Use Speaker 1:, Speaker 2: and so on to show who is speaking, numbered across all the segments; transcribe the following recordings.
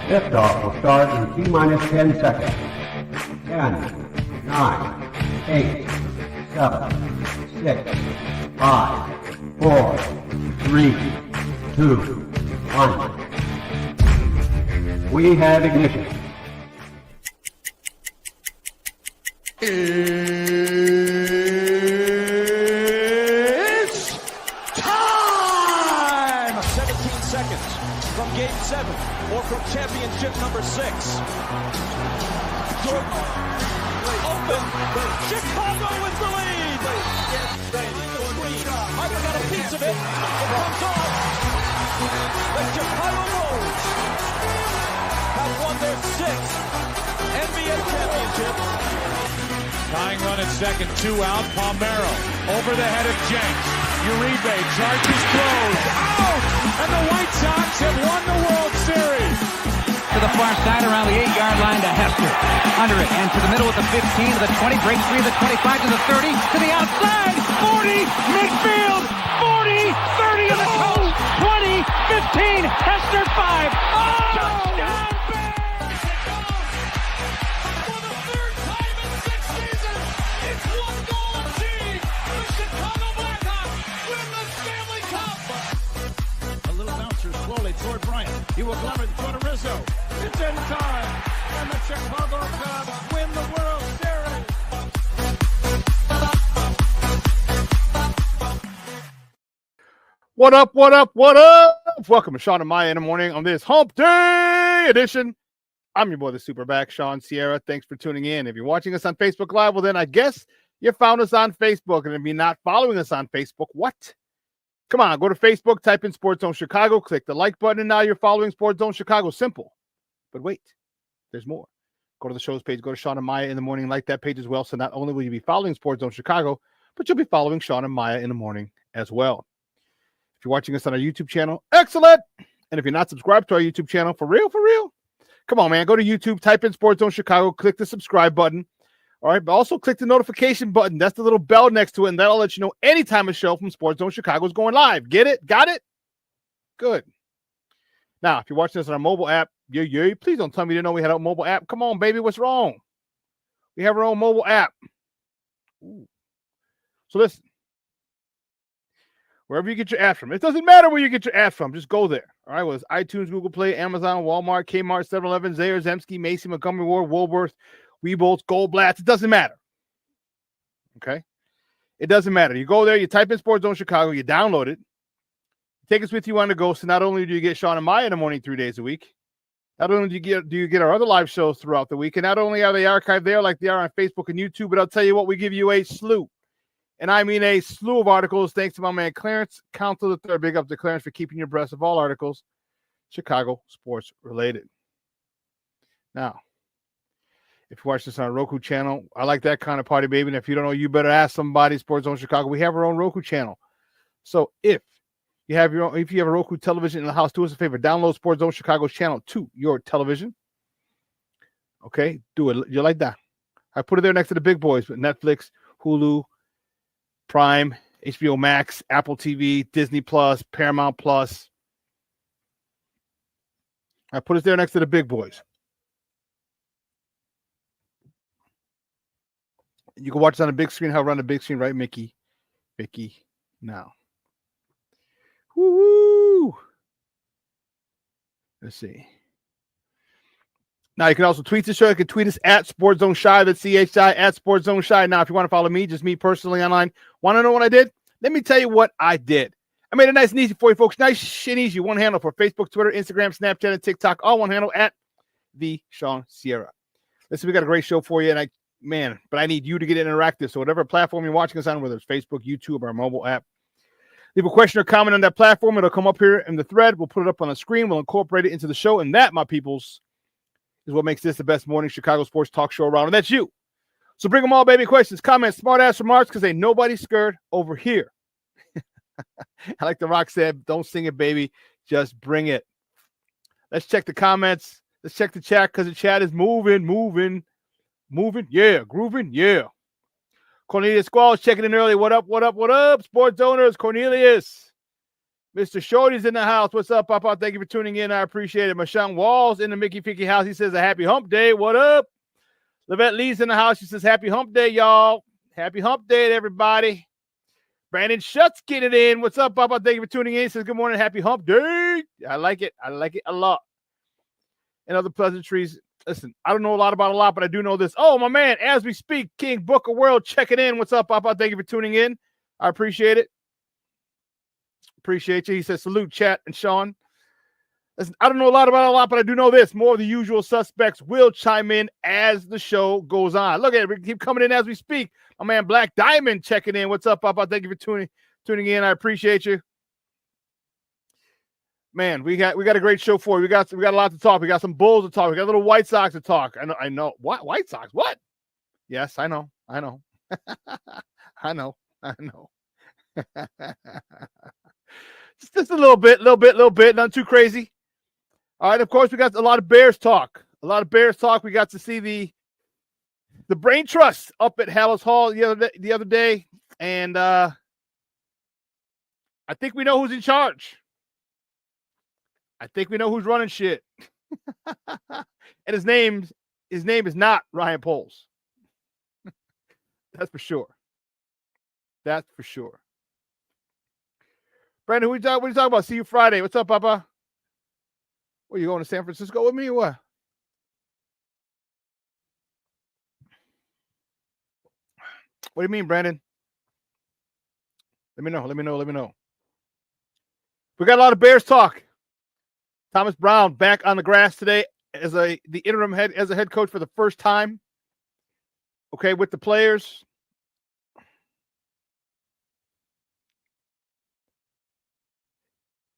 Speaker 1: Liftoff will start in T-minus 10 seconds. 10, 9, 8, 7, 6, 5, 4, 3, 2, 1. We have ignition.
Speaker 2: It's time! 17 seconds from Game 7 or from championship number 6. Jordan open. Chicago with the lead. Harden got a piece of it. It comes off. The Chicago Bulls have won their 6th NBA championship.
Speaker 3: Tying run at second, 2 out. Palmero over the head of Jenks. Uribe charges, throws, out! And the White Sox have won the World Series.
Speaker 4: To the far side around the 8-yard line to Hester. Under it and to the middle with the 15 to the 20, breaks free of the 25 to the 30, to the outside, 40, midfield, 40, 30 to the coast, 20, 15, Hester 5. Oh! Touchdown!
Speaker 2: Toward Bryant. He will glove it toward Rizzo. It's in time. And the Chicago Cubs win the World Series.
Speaker 5: What up, what up, what up? Welcome to Shawn and Maya in the morning on this Hump Day edition. I'm your boy, the SuperBack, Shawn Sierra. Thanks for tuning in. If you're watching us on Facebook Live, well, then I guess you found us on Facebook. And if you're not following us on Facebook, what? Come on, go to Facebook, type in Sports Zone Chicago, click the like button, and now you're following Sports Zone Chicago. Simple. But wait, there's more. Go to the show's page, go to Shawn and Maya in the morning, like that page as well. So not only will you be following Sports Zone Chicago, but you'll be following Shawn and Maya in the morning as well. If you're watching us on our YouTube channel, excellent. And if you're not subscribed to our YouTube channel, for real, come on, man. Go to YouTube, type in Sports Zone Chicago, click the subscribe button. All right, but also click the notification button. That's the little bell next to it, and that'll let you know anytime a show from Sports Zone Chicago is going live. Get it? Got it? Good. Now, if you're watching this on our mobile app, please don't tell me you didn't know we had a mobile app. Come on, baby, what's wrong? We have our own mobile app. Ooh. So listen, wherever you get your app from, it doesn't matter where you get your app from. Just go there. All right, well, it's iTunes, Google Play, Amazon, Walmart, Kmart, 7-Eleven, Zayre, Zemsky, Macy, Montgomery Ward, Woolworth, Weebolts, Goldblatts. It doesn't matter. Okay? It doesn't matter. You go there, you type in Sports Zone Chicago, you download it, take us with you on the go. So not only do you get Shawn and Maya in the morning 3 days a week, not only do you get our other live shows throughout the week, and not only are they archived there like they are on Facebook and YouTube, but I'll tell you what, we give you a slew. And I mean a slew of articles, thanks to my man Clarence Council III. Big up to Clarence for keeping you abreast of all articles Chicago sports related. Now, if you watch this on a Roku channel, I like that kind of party, baby. And if you don't know, you better ask somebody. Sports Zone Chicago. We have our own Roku channel. So if you have a Roku television in the house, do us a favor. Download Sports Zone Chicago's channel to your television. Okay, do it. You like that? I put it there next to the big boys, but Netflix, Hulu, Prime, HBO Max, Apple TV, Disney Plus, Paramount Plus. I put it there next to the big boys. You can watch it on a big screen. How run a big screen, right, Mickey? Now. Woo! Let's see. Now, you can also tweet the show. You can tweet us at Sports Zone Shy. That's CHI at Sports Zone Shy. Now, if you want to follow me, just me personally online, want to know what I did? Let me tell you what I did. I made it nice and easy for you folks. Nice and easy. One handle for Facebook, Twitter, Instagram, Snapchat, and TikTok. All one handle at the Shawn Sierra. Listen, we got a great show for you, and but I need you to get interactive. So whatever platform you're watching us on, whether it's Facebook, YouTube, or our mobile app, leave a question or comment on that platform. It'll come up here in the thread. We'll put it up on the screen. We'll incorporate it into the show. And that, my peoples, is what makes this the best morning Chicago sports talk show around. And that's you. So bring them all, baby. Questions, comments, smart-ass remarks, because ain't nobody scared over here. I like The Rock said, don't sing it, baby. Just bring it. Let's check the comments. Let's check the chat, because the chat is moving. Yeah. Grooving, yeah. Cornelius Squalls checking in early. What up? Sports owners, Cornelius. Mr. Shorty's in the house. What's up, Papa? Thank you for tuning in. I appreciate it. Mashawn Walls in the Mickey Picky house. He says a happy hump day. What up? Levette Lee's in the house. She says happy hump day, y'all. Happy hump day to everybody. Brandon Schutz getting it in. What's up, Papa? Thank you for tuning in. He says good morning. Happy hump day. I like it. I like it a lot. And other pleasantries. Listen, I don't know a lot about a lot, but I do know this. Oh, my man, as we speak, King Booker World checking in. What's up, Papa? Thank you for tuning in. I appreciate it. Appreciate you. He says, salute, chat, and Shawn. Listen, I don't know a lot about a lot, but I do know this. More of the usual suspects will chime in as the show goes on. Look at it. We keep coming in as we speak. My man Black Diamond checking in. What's up, Papa? Thank you for tuning in. I appreciate you. Man, we got a great show for you. We got a lot to talk. We got some Bulls to talk. We got a little White Sox to talk. I know. What? White Sox? What? Yes, I know. I know. Just a little bit, not too crazy. All right, of course, we got a lot of Bears talk. We got to see the Brain Trust up at Hallis Hall the other day, and I think we know who's in charge. I think we know who's running shit. And his name is not Ryan Poles. That's for sure. Brandon, what are you talking about? See you Friday. What's up, Papa? What, you going to San Francisco with me or what? What do you mean, Brandon? Let me know. We got a lot of Bears talk. Thomas Brown back on the grass today as the interim head coach for the first time. Okay, with the players.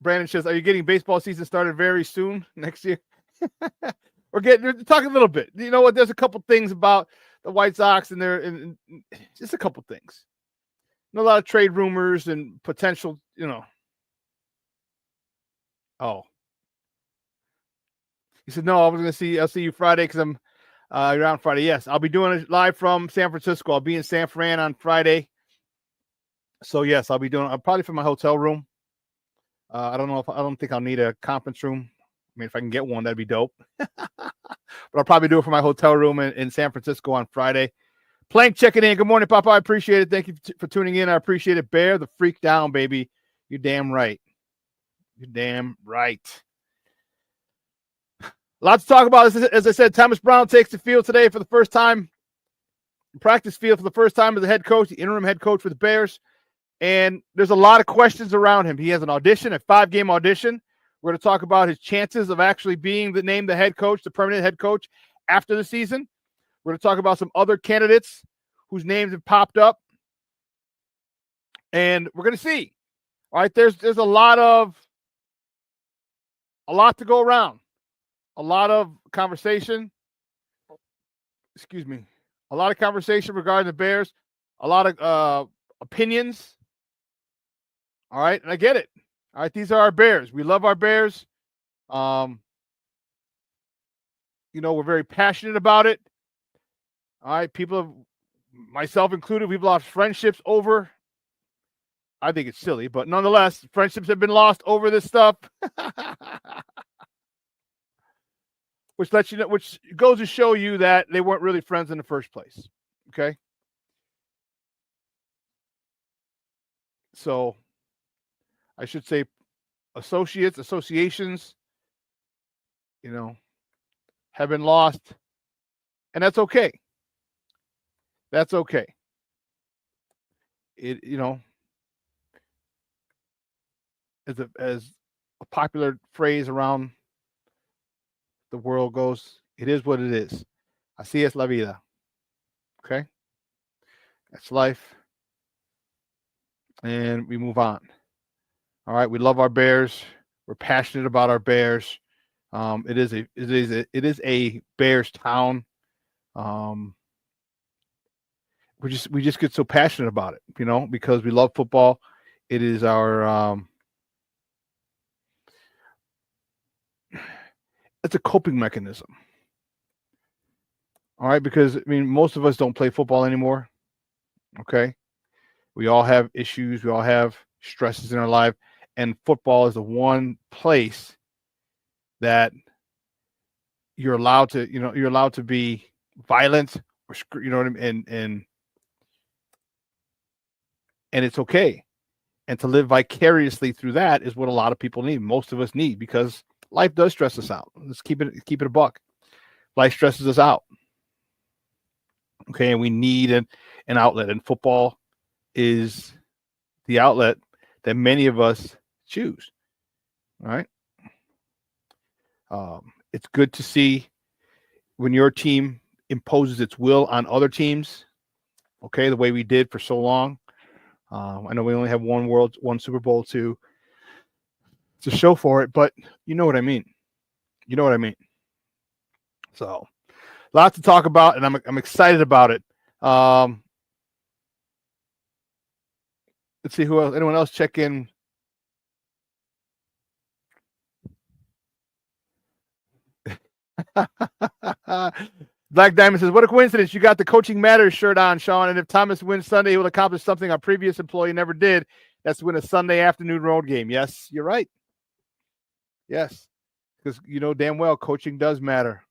Speaker 5: Brandon says, are you getting baseball season started very soon next year? We're talking a little bit. You know what? There's a couple things about the White Sox and just a couple things. A lot of trade rumors and potential, Oh. He said, no, I'll see you Friday because I'm around Friday. Yes, I'll be doing it live from San Francisco. I'll be in San Fran on Friday. So yes, I'll probably from my hotel room. I don't think I'll need a conference room. I mean, if I can get one, that'd be dope. But I'll probably do it from my hotel room in San Francisco on Friday. Plank checking in. Good morning, Papa. I appreciate it. Thank you for tuning in. I appreciate it. Bear the freak down, baby. You're damn right. Lots to talk about. As I said, Thomas Brown takes the field today for the first time, practice field for the first time as the head coach, the interim head coach for the Bears. And there's a lot of questions around him. He has an audition, a 5-game audition. We're going to talk about his chances of actually being named the head coach, the permanent head coach after the season. We're going to talk about some other candidates whose names have popped up. And we're going to see. All right, there's a lot to go around. A lot of conversation. A lot of conversation regarding the Bears. A lot of opinions. All right, and I get it. All right, these are our Bears. We love our Bears. We're very passionate about it. All right, myself included, we've lost friendships over. I think it's silly, but nonetheless, friendships have been lost over this stuff. Which goes to show you that they weren't really friends in the first place. Okay. So I should say associations, have been lost. And that's okay. That's okay. As a popular phrase around the world goes, it is what it is. Así es la vida. Okay? That's life. And we move on. All right, we love our Bears. We're passionate about our Bears. It is a Bears town. We just get so passionate about it, because we love football. It is our it's a coping mechanism. All right, because most of us don't play football anymore. Okay. We all have issues, we all have stresses in our life, and football is the one place that you're allowed to be violent, or you know what I mean, and it's okay. And to live vicariously through that is what a lot of people need. Most of us need, because life does stress us out. Let's keep it a buck. Life stresses us out. Okay, and we need an outlet, and football is the outlet that many of us choose. All right. It's good to see when your team imposes its will on other teams. Okay, the way we did for so long. I know we only have one Super Bowl to show for it, but you know what I mean. So, lots to talk about, and I'm excited about it. Let's see who else. Anyone else check in? Black Diamond says, "What a coincidence! You got the Coaching Matters shirt on, Shawn. And if Thomas wins Sunday, he will accomplish something our previous employee never did. That's win a Sunday afternoon road game." Yes, you're right. Yes, because you know damn well coaching does matter.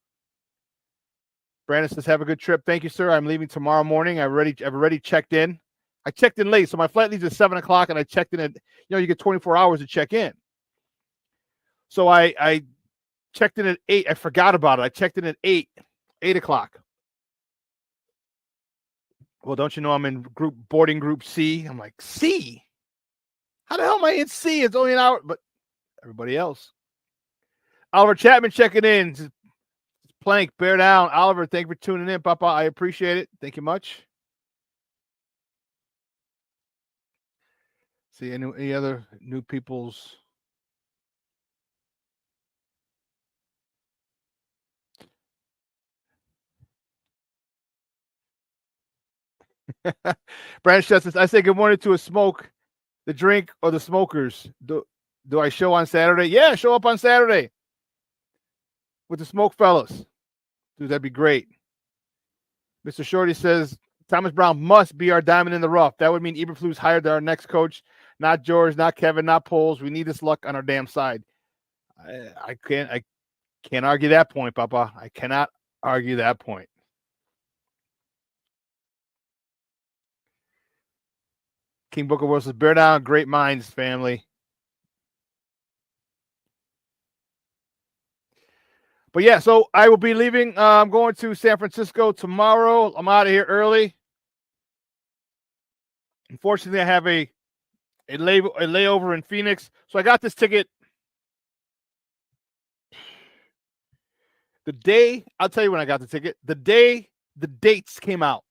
Speaker 5: Brandon says, "Have a good trip." Thank you, sir. I'm leaving tomorrow morning. I've already checked in. I checked in late, so my flight leaves at 7:00, and I checked in at, you get 24 hours to check in. So I checked in at 8. I forgot about it. I checked in at 8 o'clock. Well, don't you know I'm in boarding group C? I'm like, C? How the hell am I in C? It's only an hour, but everybody else. Oliver Chapman checking in. Plank, bear down. Oliver, thank you for tuning in, Papa. I appreciate it. Thank you much. See any other new people's? Brandon Justice, I say good morning to a smoke, the drink, or the smokers. Do I show on Saturday? Yeah, show up on Saturday with the smoke fellas. Dude, that'd be great. Mr. Shorty says, Thomas Brown must be our diamond in the rough. That would mean Eberflus hired our next coach, not George, not Kevin, not Poles. We need this luck on our damn side. I can't argue that point, Papa. I cannot argue that point. King Booker World says, bear down, great minds, family. But yeah, so I will be leaving. I'm going to San Francisco tomorrow. I'm out of here early. Unfortunately, I have a layover in Phoenix. So I got this ticket the day, I'll tell you when I got the ticket, the day the dates came out.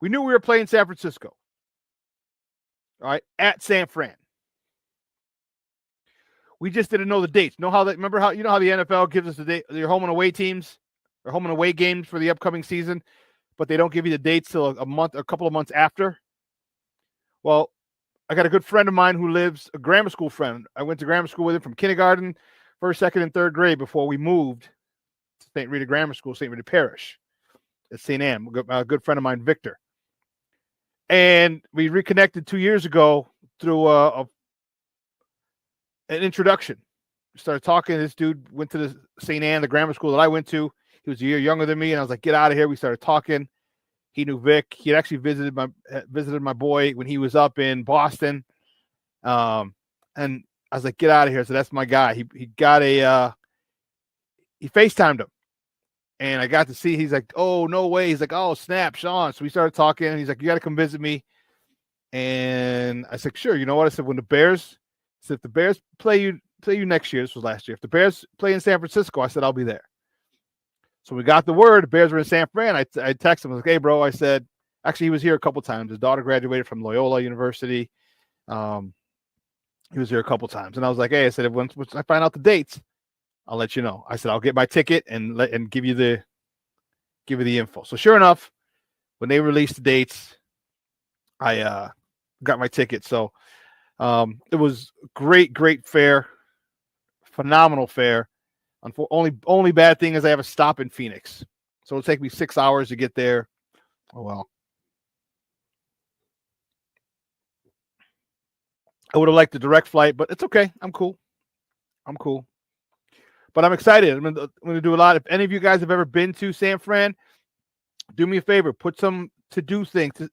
Speaker 5: We knew we were playing San Francisco. All right, at San Fran. We just didn't know the dates. Remember how the NFL gives us the date, your home and away teams, or home and away games for the upcoming season, but they don't give you the dates till a couple of months after. Well, I got a good friend of mine who lives, a grammar school friend. I went to grammar school with him from kindergarten, first, second, and third grade before we moved to St. Rita Grammar School, St. Rita Parish at St. Anne. A good friend of mine, Victor. And we reconnected 2 years ago through an introduction. We started talking. This dude went to the St. Anne, the grammar school that I went to. He was a year younger than me, and I was like, get out of here. We started talking. He knew Vic. He had actually visited my boy when he was up in Boston. And I was like, get out of here. So that's my guy. He got he FaceTimed him. And I got to see, he's like, oh, no way. He's like, oh, snap, Shawn. So we started talking. And he's like, you got to come visit me. And I said, sure. You know what? I said, if the Bears play you next year, this was last year. If the Bears play in San Francisco, I said, I'll be there. So we got the word. The Bears were in San Fran. I texted him. I was like, hey, bro. I said, actually, he was here a couple times. His daughter graduated from Loyola University. He was here a couple times. And I was like, hey, I said, once I find out the dates, I'll let you know. I said, I'll get my ticket and give you the info. So sure enough, when they released the dates, I got my ticket. So it was great fare, phenomenal fare. Only bad thing is I have a stop in Phoenix, so it'll take me 6 hours to get there. Oh well. I would have liked the direct flight, but it's okay. I'm cool. But I'm excited. I'm gonna do a lot. If any of you guys have ever been to San Fran, do me a favor. Put some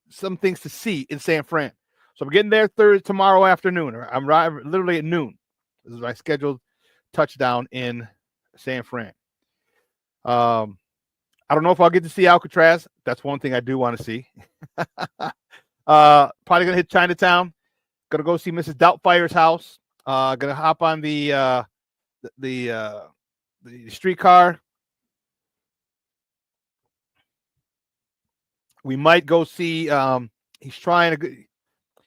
Speaker 5: some things to see in San Fran. So I'm getting there tomorrow afternoon. I'm literally at noon. This is my scheduled touchdown in San Fran. I don't know if I'll get to see Alcatraz. That's one thing I do want to see. Probably gonna hit Chinatown. Gonna go see Mrs. Doubtfire's house. Gonna hop on the streetcar. We might go see. He's trying to.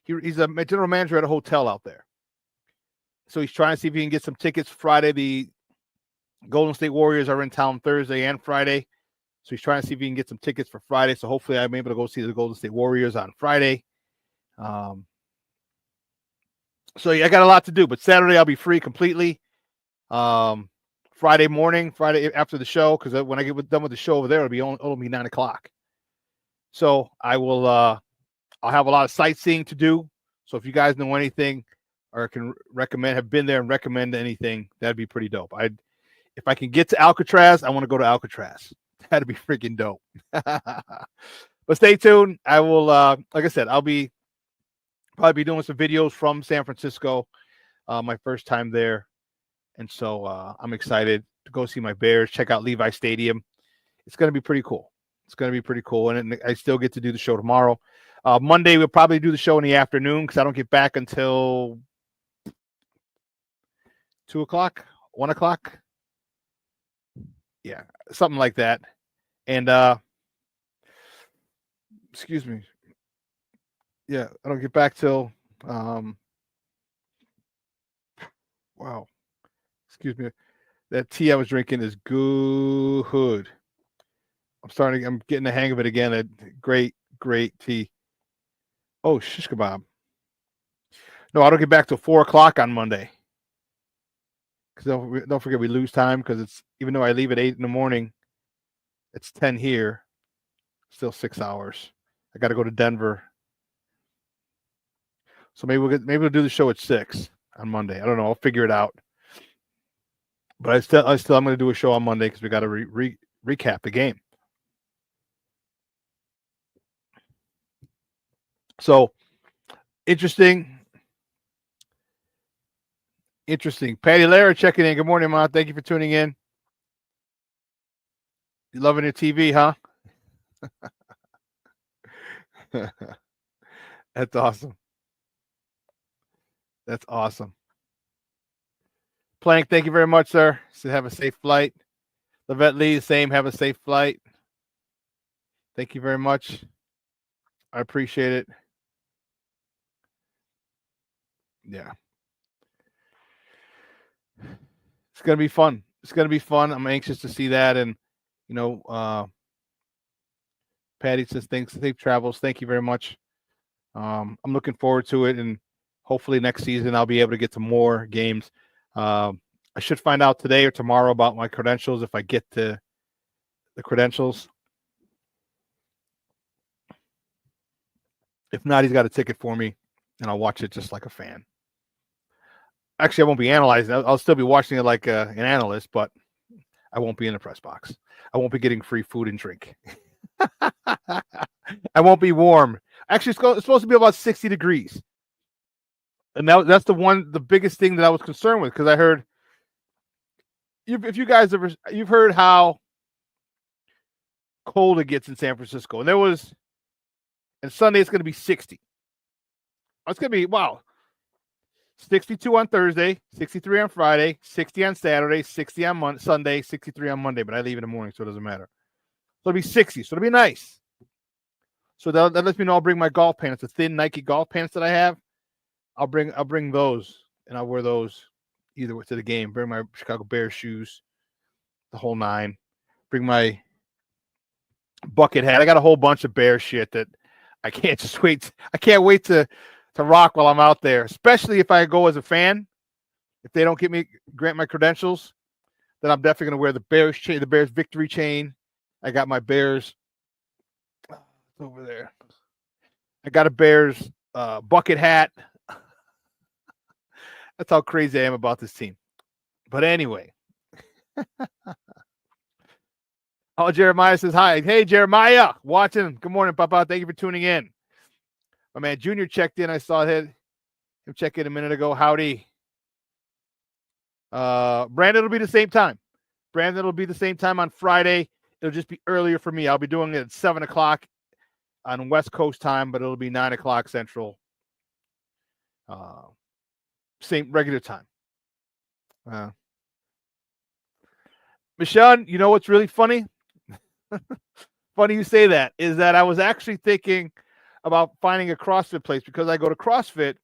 Speaker 5: He's a general manager at a hotel out there, so he's trying to see if he can get some tickets Friday. The Golden State Warriors are in town Thursday and Friday, so he's trying to see if he can get some tickets for Friday. So hopefully, I'm able to go see the Golden State Warriors on Friday. So yeah, I got a lot to do, but Saturday I'll be free completely. Friday after the show, because when I get done with the show over there, it'll be 9:00. So I will. I'll have a lot of sightseeing to do. So if you guys know anything or can have been there and recommend anything, that'd be pretty dope. If I can get to Alcatraz, I want to go to Alcatraz. That'd be freaking dope. But stay tuned. I will. Like I said, I'll probably be doing some videos from San Francisco. My first time there. And so I'm excited to go see my Bears, check out Levi Stadium. It's going to be pretty cool. And I still get to do the show tomorrow. Monday, we'll probably do the show in the afternoon because I don't get back until 2:00, 1:00. Yeah, something like that. And excuse me. Yeah, I don't get back till wow. Excuse me. That tea I was drinking is good. I'm getting the hang of it again. A great tea. Oh, shish kebab. No, I don't get back till 4:00 on Monday. Because don't forget we lose time because even though I leave at 8 in the morning, it's 10 here. Still 6 hours. I got to go to Denver. So maybe we'll do the show at 6 on Monday. I don't know. I'll figure it out. But I'm going to do a show on Monday because we got to recap the game. So interesting. Patty Lara checking in. Good morning, Ma. Thank you for tuning in. You loving your TV, huh? That's awesome. Plank, thank you very much, sir. So have a safe flight. Levette Lee, same. Have a safe flight. Thank you very much. I appreciate it. Yeah. It's going to be fun. I'm anxious to see that. And, Patty says, thanks. Safe travels. Thank you very much. I'm looking forward to it. And hopefully next season I'll be able to get to more games. I should find out today or tomorrow about my credentials if I get to the credentials. If not, he's got a ticket for me, and I'll watch it just like a fan. Actually, I won't be analyzing. I'll still be watching it like an analyst, but I won't be in the press box. I won't be getting free food and drink. I won't be warm. Actually, it's supposed to be about 60 degrees. And that's the biggest thing that I was concerned with, because I heard, if you guys you've heard how cold it gets in San Francisco. And Sunday it's going to be 60. It's going to be, wow, 62 on Thursday, 63 on Friday, 60 on Saturday, 60 on Sunday, 63 on Monday, but I leave in the morning, so it doesn't matter. So it'll be 60, so it'll be nice. So that lets me know I'll bring my golf pants, the thin Nike golf pants that I have. I'll bring those, and I'll wear those either to the game. Bring my Chicago Bears shoes, the whole nine. Bring my bucket hat. I got a whole bunch of Bears shit that I can't wait. I can't wait to rock while I'm out there, especially if I go as a fan. If they don't grant my credentials, then I'm definitely going to wear the Bears chain, the Bears victory chain. I got my Bears over there. I got a Bears bucket hat. That's how crazy I am about this team. But anyway. Oh, Jeremiah says hi. Hey, Jeremiah, watching. Good morning, Papa. Thank you for tuning in. My man Junior checked in. I saw him check in a minute ago. Howdy. Brandon will be the same time. Brandon will be the same time on Friday. It'll just be earlier for me. I'll be doing it at 7 o'clock on West Coast time, but it'll be 9 o'clock Central. Same regular time. Michelle, you know what's really funny? Funny you say that, is that I was actually thinking about finding a CrossFit place because I go to CrossFit.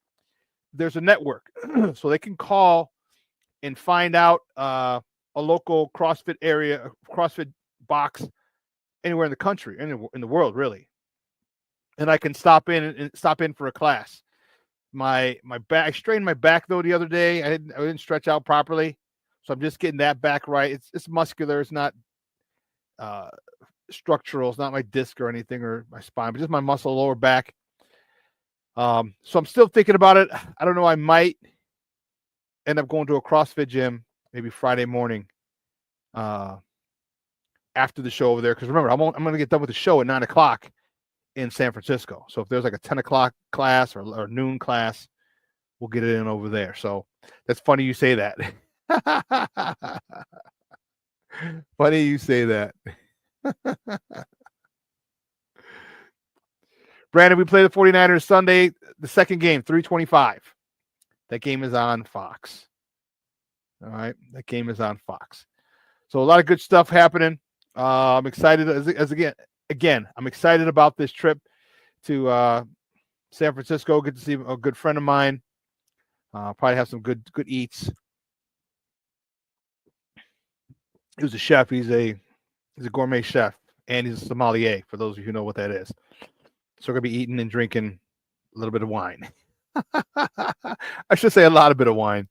Speaker 5: There's a network, so they can call and find out a local CrossFit area, a CrossFit box anywhere in the country, in the world, really. And I can stop in for a class. My back, I strained my back though the other day. I didn't stretch out properly, so I'm just getting that back right. It's muscular. It's not structural. It's not my disc or anything or my spine, but just my muscle lower back. So I'm still thinking about it. I don't know. I might end up going to a CrossFit gym maybe Friday morning after the show over there. Because remember, I'm going to get done with the show at 9 o'clock in San Francisco. So if there's like a 10 o'clock class or noon class, we'll get it in over there. So that's funny you say that. Funny you say that. Brandon, we play the 49ers Sunday, the second game, 3:25. That game is on Fox. All right. That game is on Fox. So a lot of good stuff happening. I'm excited again, I'm excited about this trip to San Francisco. Get to see a good friend of mine. Probably have some good eats. He was a chef. He's a gourmet chef, and he's a sommelier, for those of you who know what that is. So we're going to be eating and drinking a little bit of wine. I should say a lot of bit of wine.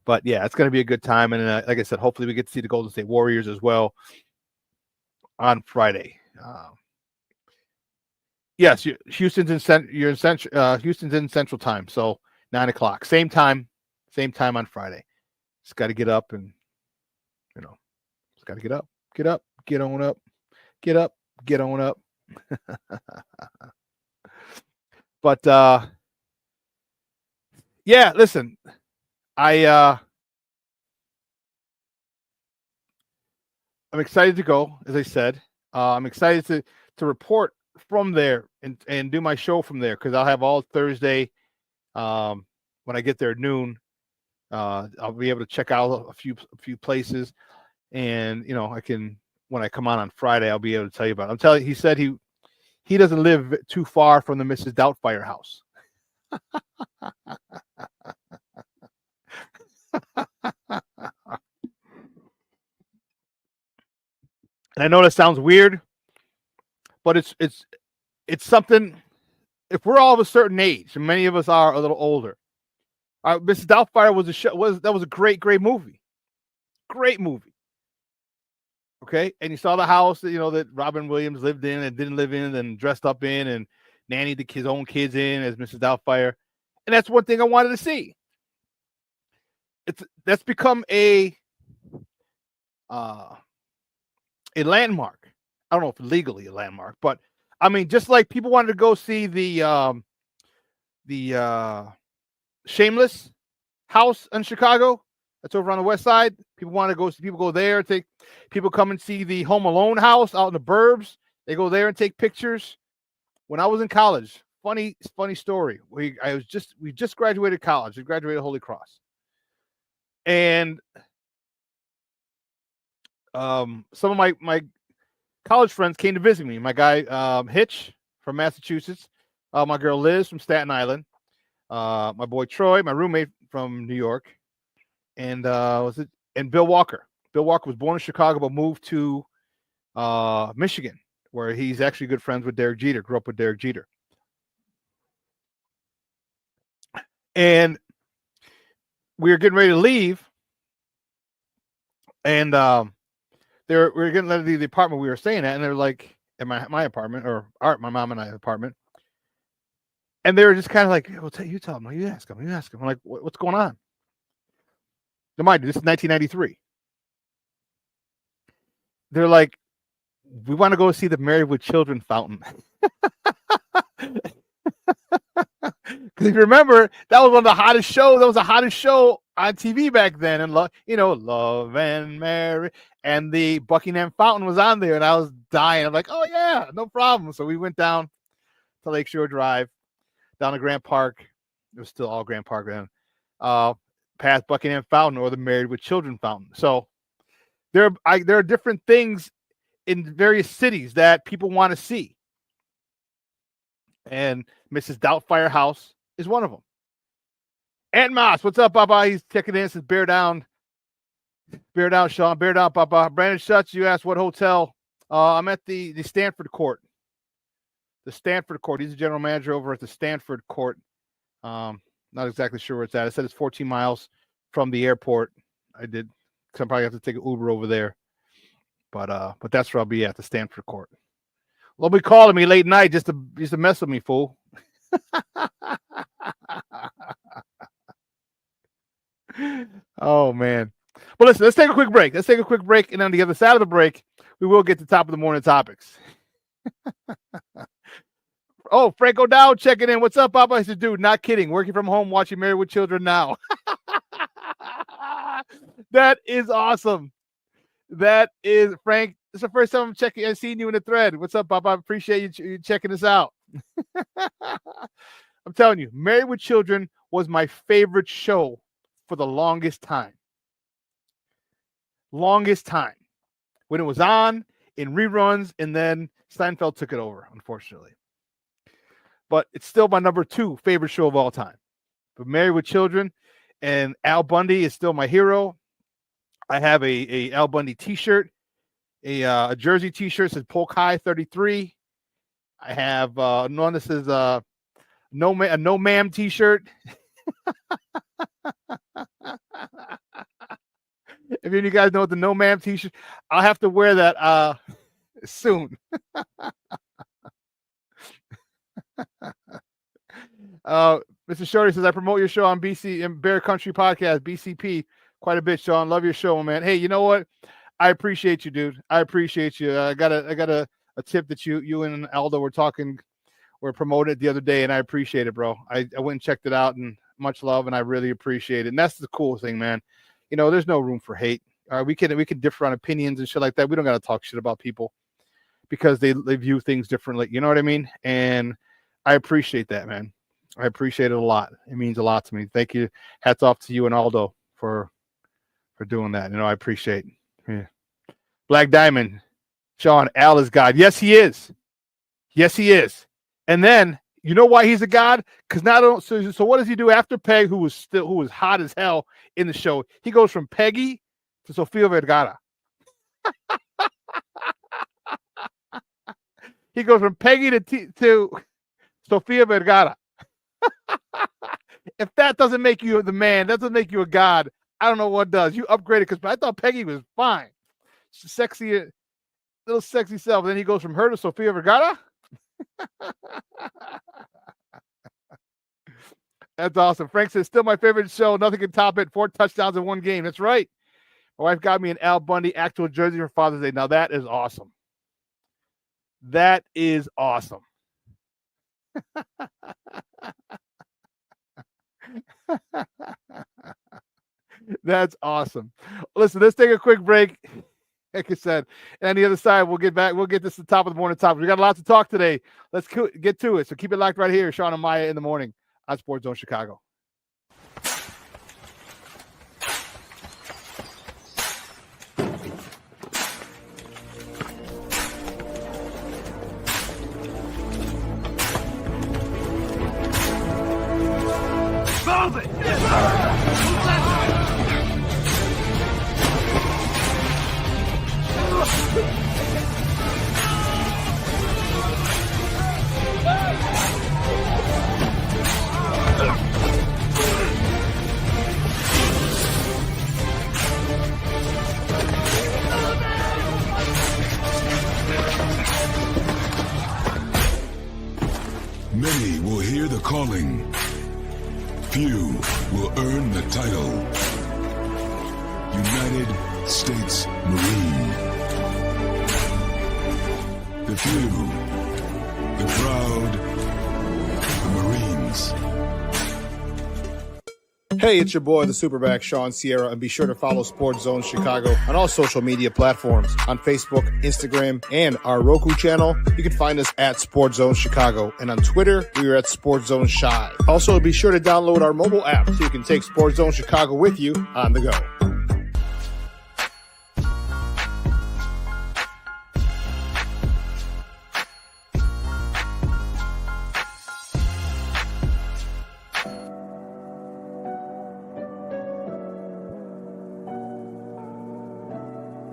Speaker 5: But, yeah, it's going to be a good time. And like I said, hopefully we get to see the Golden State Warriors as well on Friday. Yes, Houston's in Central Time, so 9 o'clock. Same time on Friday. Just got to get up and, just got to get up, get on up, get up, get on up. But, yeah, listen, I'm excited to go, as I said. I'm excited to report from there and do my show from there because I'll have all Thursday when I get there at noon. I'll be able to check out a few places, and I can, when I come on Friday, I'll be able to tell you about it. I'm telling you, he said he doesn't live too far from the Mrs. Doubtfire house. And I know that sounds weird, but it's something. If we're all of a certain age, and many of us are a little older, Mrs. Doubtfire was a great movie, great movie. Okay, and you saw the house that Robin Williams lived in and didn't live in and dressed up in and nannied his own kids in as Mrs. Doubtfire, and that's one thing I wanted to see. That's become a landmark. I don't know if legally a landmark, but I mean, just like people wanted to go see the Shameless house in Chicago. That's over on the west side. People want to go. People go there. People come and see the Home Alone house out in the burbs. They go there and take pictures. When I was in college, funny story. We just graduated college. We graduated Holy Cross, and some of my college friends came to visit me. My guy Hitch from Massachusetts, my girl Liz from Staten Island, my boy Troy, my roommate from New York, and Bill Walker. Bill Walker was born in Chicago but moved to Michigan, where he's actually good friends with Derek Jeter. Grew up with Derek Jeter, and we were getting ready to leave, and we were getting ready to leave the apartment we were staying at, and they're like, at my apartment, or my mom and I apartment, and they were just kind of like, "Well, you tell them, you ask them." I'm like, "What's going on?" Now, mind you, this is 1993. They're like, we want to go see the Married with Children fountain. Because if you remember, that was one of the hottest shows. That was the hottest show on TV back then. And, Love and Mary. And the Buckingham Fountain was on there. And I was dying. I'm like, oh, yeah, no problem. So we went down to Lakeshore Drive, down to Grant Park. It was still all Grant Park then. Past Buckingham Fountain or the Married with Children fountain. So there are different things in various cities that people want to see. And Mrs. Doubtfire House is one of them. Aunt Moss, what's up, Baba? He's checking in. Says, bear down, Shawn. Bear down, Baba. Brandon Schutz, you asked what hotel. I'm at the Stanford Court. The Stanford Court. He's the general manager over at the Stanford Court. Not exactly sure where it's at. I said it's 14 miles from the airport. I did. Because I probably have to take an Uber over there. But that's where I'll be at, the Stanford Court. They'll be calling me late night just to mess with me, fool. Oh, man. But listen, let's take a quick break. And on the other side of the break, we will get to top of the morning topics. Oh, Franco Dow checking in. What's up, Papa? I said, dude, not kidding. Working from home, watching Married with Children now. That is awesome. That is, Frank. It's the first time I'm checking and seeing you in the thread. What's up, Papa? I appreciate you checking this out. I'm telling you, Married with Children was my favorite show for the longest time. Longest time. When it was on, in reruns, and then Seinfeld took it over, unfortunately. But it's still my number 2 favorite show of all time. But Married with Children, and Al Bundy is still my hero. I have a Al Bundy t-shirt, a jersey t-shirt says Polk High 33. I have one that says a no ma'am t-shirt. If any of you guys know what the no ma'am t-shirt, I'll have to wear that soon. Mr. Shorty says, I promote your show on BC and Bear Country Podcast, BCP, quite a bit, Shawn. Love your show, man. Hey, you know what? I appreciate you, dude. I appreciate you. I got a tip that you and Aldo were promoted the other day, and I appreciate it, bro. I went and checked it out, and much love, and I really appreciate it. And that's the cool thing, man. You know, there's no room for hate. We can differ on opinions and shit like that. We don't got to talk shit about people because they view things differently. You know what I mean? And I appreciate that, man. I appreciate it a lot. It means a lot to me. Thank you. Hats off to you and Aldo for doing that. You know, I appreciate it. Yeah. Black Diamond, Shawn, Al is God. Yes, he is. Yes, he is. And then you know why he's a god? Because so what does he do after Peg, who was hot as hell in the show? He goes from Peggy to Sofia Vergara. He goes from Peggy to Sofia Vergara. If that doesn't make you the man, that doesn't make you a god, I don't know what does. You upgraded because I thought Peggy was fine. Sexy, little sexy self. Then he goes from her to Sofia Vergara. That's awesome. Frank says, still my favorite show. Nothing can top it. 4 touchdowns in 1 game. That's right. My wife got me an Al Bundy actual jersey for Father's Day. Now that is awesome. That is awesome. That's awesome. Listen, let's take a quick break. Like I said, and on the other side, we'll get back. We'll get this to the top of the morning topic. We got a lot to talk today. Let's get to it. So keep it locked right here. Shawn and Maya in the morning on Sports Zone Chicago.
Speaker 2: Move it!
Speaker 6: Many will hear the calling. Few will earn the title. United States Marine. The few, the proud, the Marines.
Speaker 7: Hey, it's your boy, the SuperBack, Shawn Sierra, and be sure to follow Sports Zone Chicago on all social media platforms on Facebook, Instagram, and our Roku channel. You can find us at Sports Zone Chicago, and on Twitter, we are at Sports Zone Shy. Also, be sure to download our mobile app so you can take Sports Zone Chicago with you on the go.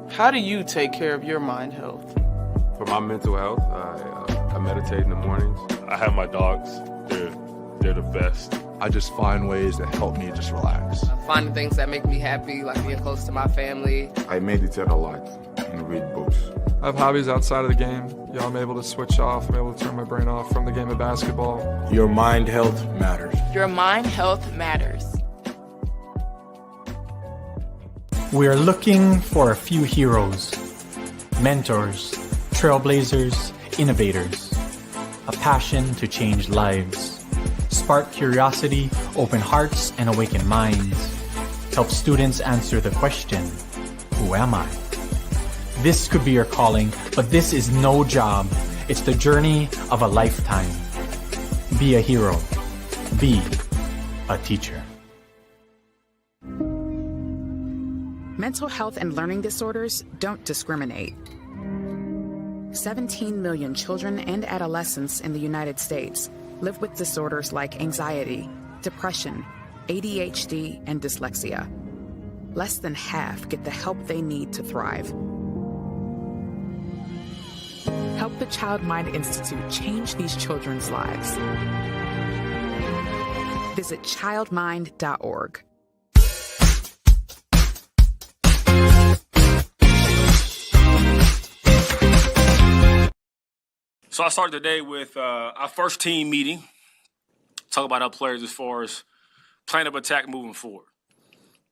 Speaker 8: How do you take care of your mind health?
Speaker 9: For my mental health, I meditate in the mornings.
Speaker 10: I have my dogs. They're the best.
Speaker 11: I just find ways that help me just relax.
Speaker 8: Finding things that make me happy, like being close to my family.
Speaker 9: I meditate a lot and read books.
Speaker 12: I have hobbies outside of the game. I'm able to switch off. I'm able to turn my brain off from the game of basketball.
Speaker 11: Your mind health matters.
Speaker 13: Your mind health matters.
Speaker 14: We are looking for a few heroes, mentors, trailblazers, innovators, a passion to change lives, spark curiosity, open hearts, and awaken minds, help students answer the question, who am I? This could be your calling, but this is no job. It's the journey of a lifetime. Be a hero. Be a teacher.
Speaker 15: Mental health and learning disorders don't discriminate. 17 million children and adolescents in the United States live with disorders like anxiety, depression, ADHD, and dyslexia. Less than half get the help they need to thrive. Help the Child Mind Institute change these children's lives. Visit childmind.org.
Speaker 16: So I started the day with our first team meeting. Talk about our players as far as plan of attack moving forward.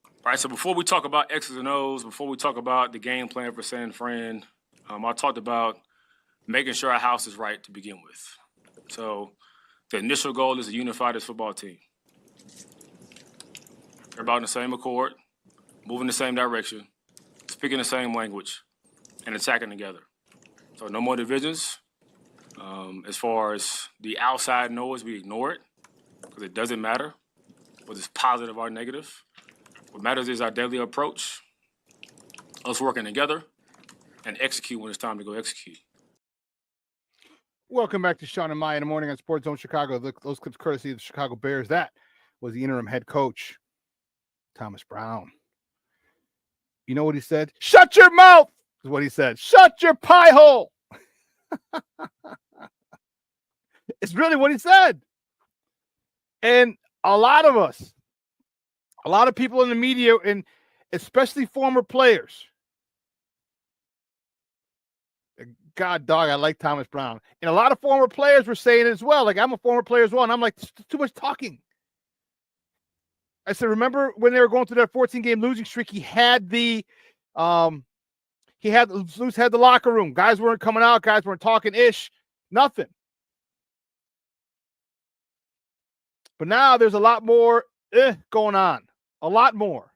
Speaker 16: All right, so before we talk about X's and O's, before we talk about the game plan for San Fran, I talked about making sure our house is right to begin with. So the initial goal is to unify this football team. Everybody in the same accord, moving in the same direction, speaking the same language, and attacking together. So no more divisions. As far as the outside noise, we ignore it because it doesn't matter whether it's positive or negative. What matters is our daily approach, us working together, and execute when it's time to go execute.
Speaker 5: Welcome back to Shawn and Maya in the morning on Sports Zone Chicago. Those clips courtesy of the Chicago Bears. That was the interim head coach, Thomas Brown. You know what he said? Shut your mouth is what he said. Shut your pie hole. It's really what he said. And a lot of us, a lot of people in the media, and especially former players. God, dog, I like Thomas Brown. And a lot of former players were saying it as well. Like, I'm a former player as well. And I'm like, too much talking. I said, remember when they were going through that 14-game losing streak, Luz had the locker room. Guys weren't coming out. Guys weren't talking ish. Nothing. But now there's a lot more going on. A lot more.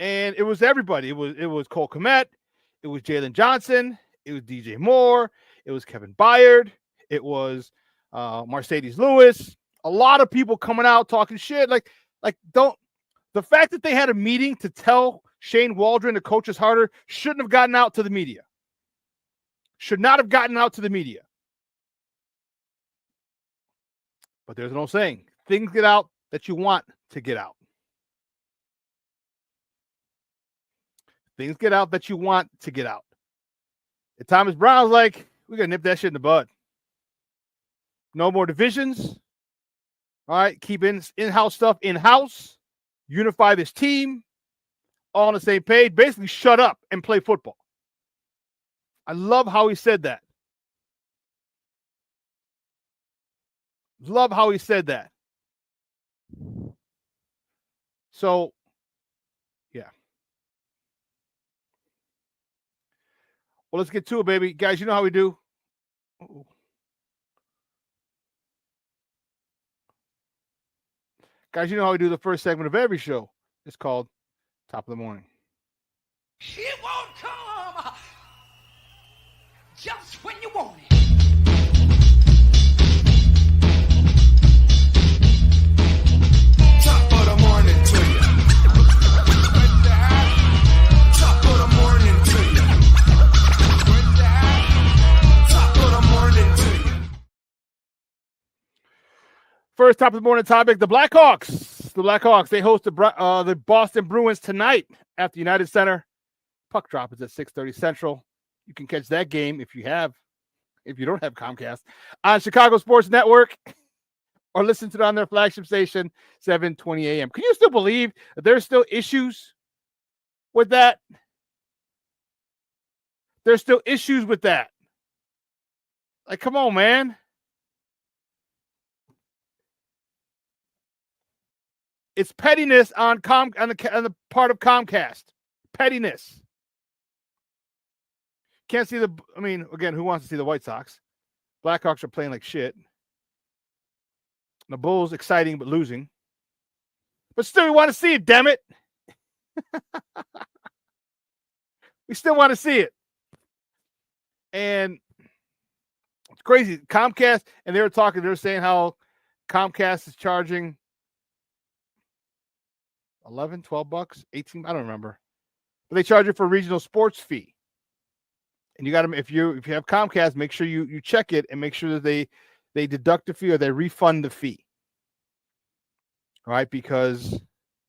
Speaker 5: And it was everybody. It was Cole Kmet. It was Jalen Johnson. It was DJ Moore. It was Kevin Byard. It was Mercedes Lewis. A lot of people coming out talking shit. The fact that they had a meeting to tell Shane Waldron to coach us harder shouldn't have gotten out to the media. Should not have gotten out to the media. But there's no saying. Things get out that you want to get out. Things get out that you want to get out. And Thomas Brown's like, we got to nip that shit in the bud. No more divisions. All right, keep in-house stuff in-house. Unify this team. All on the same page. Basically, shut up and play football. I love how he said that. Love how he said that. So, yeah. Well, let's get to it, baby. Guys, you know how we do. Uh-oh. Guys, you know how we do the first segment of every show. It's called Top of the Morning.
Speaker 17: It won't come just when you want it.
Speaker 6: Top of the morning to you. Top of the morning to you. Top of the morning to you.
Speaker 5: First top of the morning topic, the Blackhawks. The Blackhawks, they host the Boston Bruins tonight at the United Center. Puck drop is at 6:30 Central. You can catch that game if you don't have Comcast, on Chicago Sports Network, or listen to it on their flagship station, 7:20 a.m. Can you still believe that there's still issues with that? There's still issues with that. Like, come on, man. It's pettiness on the part of Comcast. Pettiness. Can't see again, who wants to see the White Sox? Blackhawks are playing like shit. The Bulls, exciting but losing. But still, we want to see it, damn it. We still want to see it. And it's crazy. Comcast, and they were saying how Comcast is charging $11, $12, $18, I don't remember. But they charge you for a regional sports fee. And you got to, if you have Comcast, make sure you check it and make sure that they deduct the fee or they refund the fee. All right, because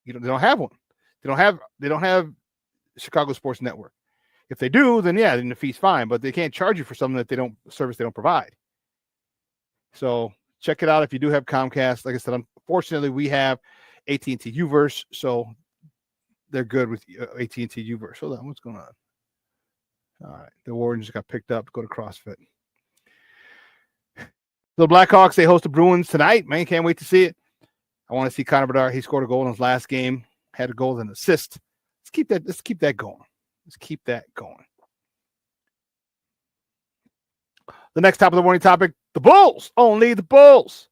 Speaker 5: they don't have one. They don't have Chicago Sports Network. If they do, then the fee's fine, but they can't charge you for something that they don't provide. So check it out if you do have Comcast. Like I said, unfortunately, we have AT&T Uverse, so they're good with AT&T Uverse. Hold on, what's going on? All right, the Warriors just got picked up to go to CrossFit. The Blackhawks, they host the Bruins tonight. Man, can't wait to see it. I want to see Connor Bedard. He scored a goal in his last game, had a goal and an assist. Let's keep that going. Let's keep that going. The next top of the morning topic, the Bulls. Only the Bulls.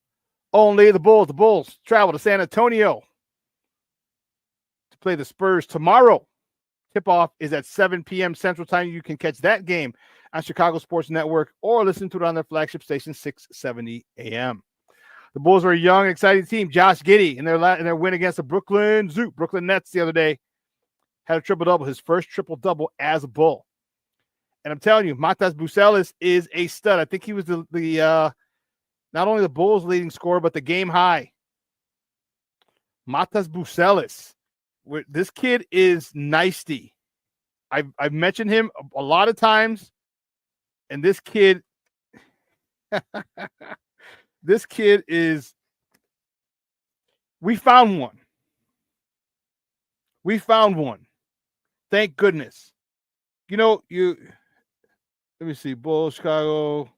Speaker 5: Only the Bulls. The Bulls travel to San Antonio to play the Spurs tomorrow. Tip-off is at 7 p.m. Central Time. You can catch that game on Chicago Sports Network or listen to it on their flagship station, 670 a.m. The Bulls are a young, exciting team. Josh Giddey in their win against the Brooklyn Nets the other day had a triple-double, his first triple-double as a Bull. And I'm telling you, Matas Bucelis is a stud. I think he was the not only the Bulls' leading scorer, but the game high. Matas Bucelis. This kid is nicey. I've mentioned him a lot of times, and this kid, we found one. We found one. Thank goodness. Let me see, Bulls, Chicago.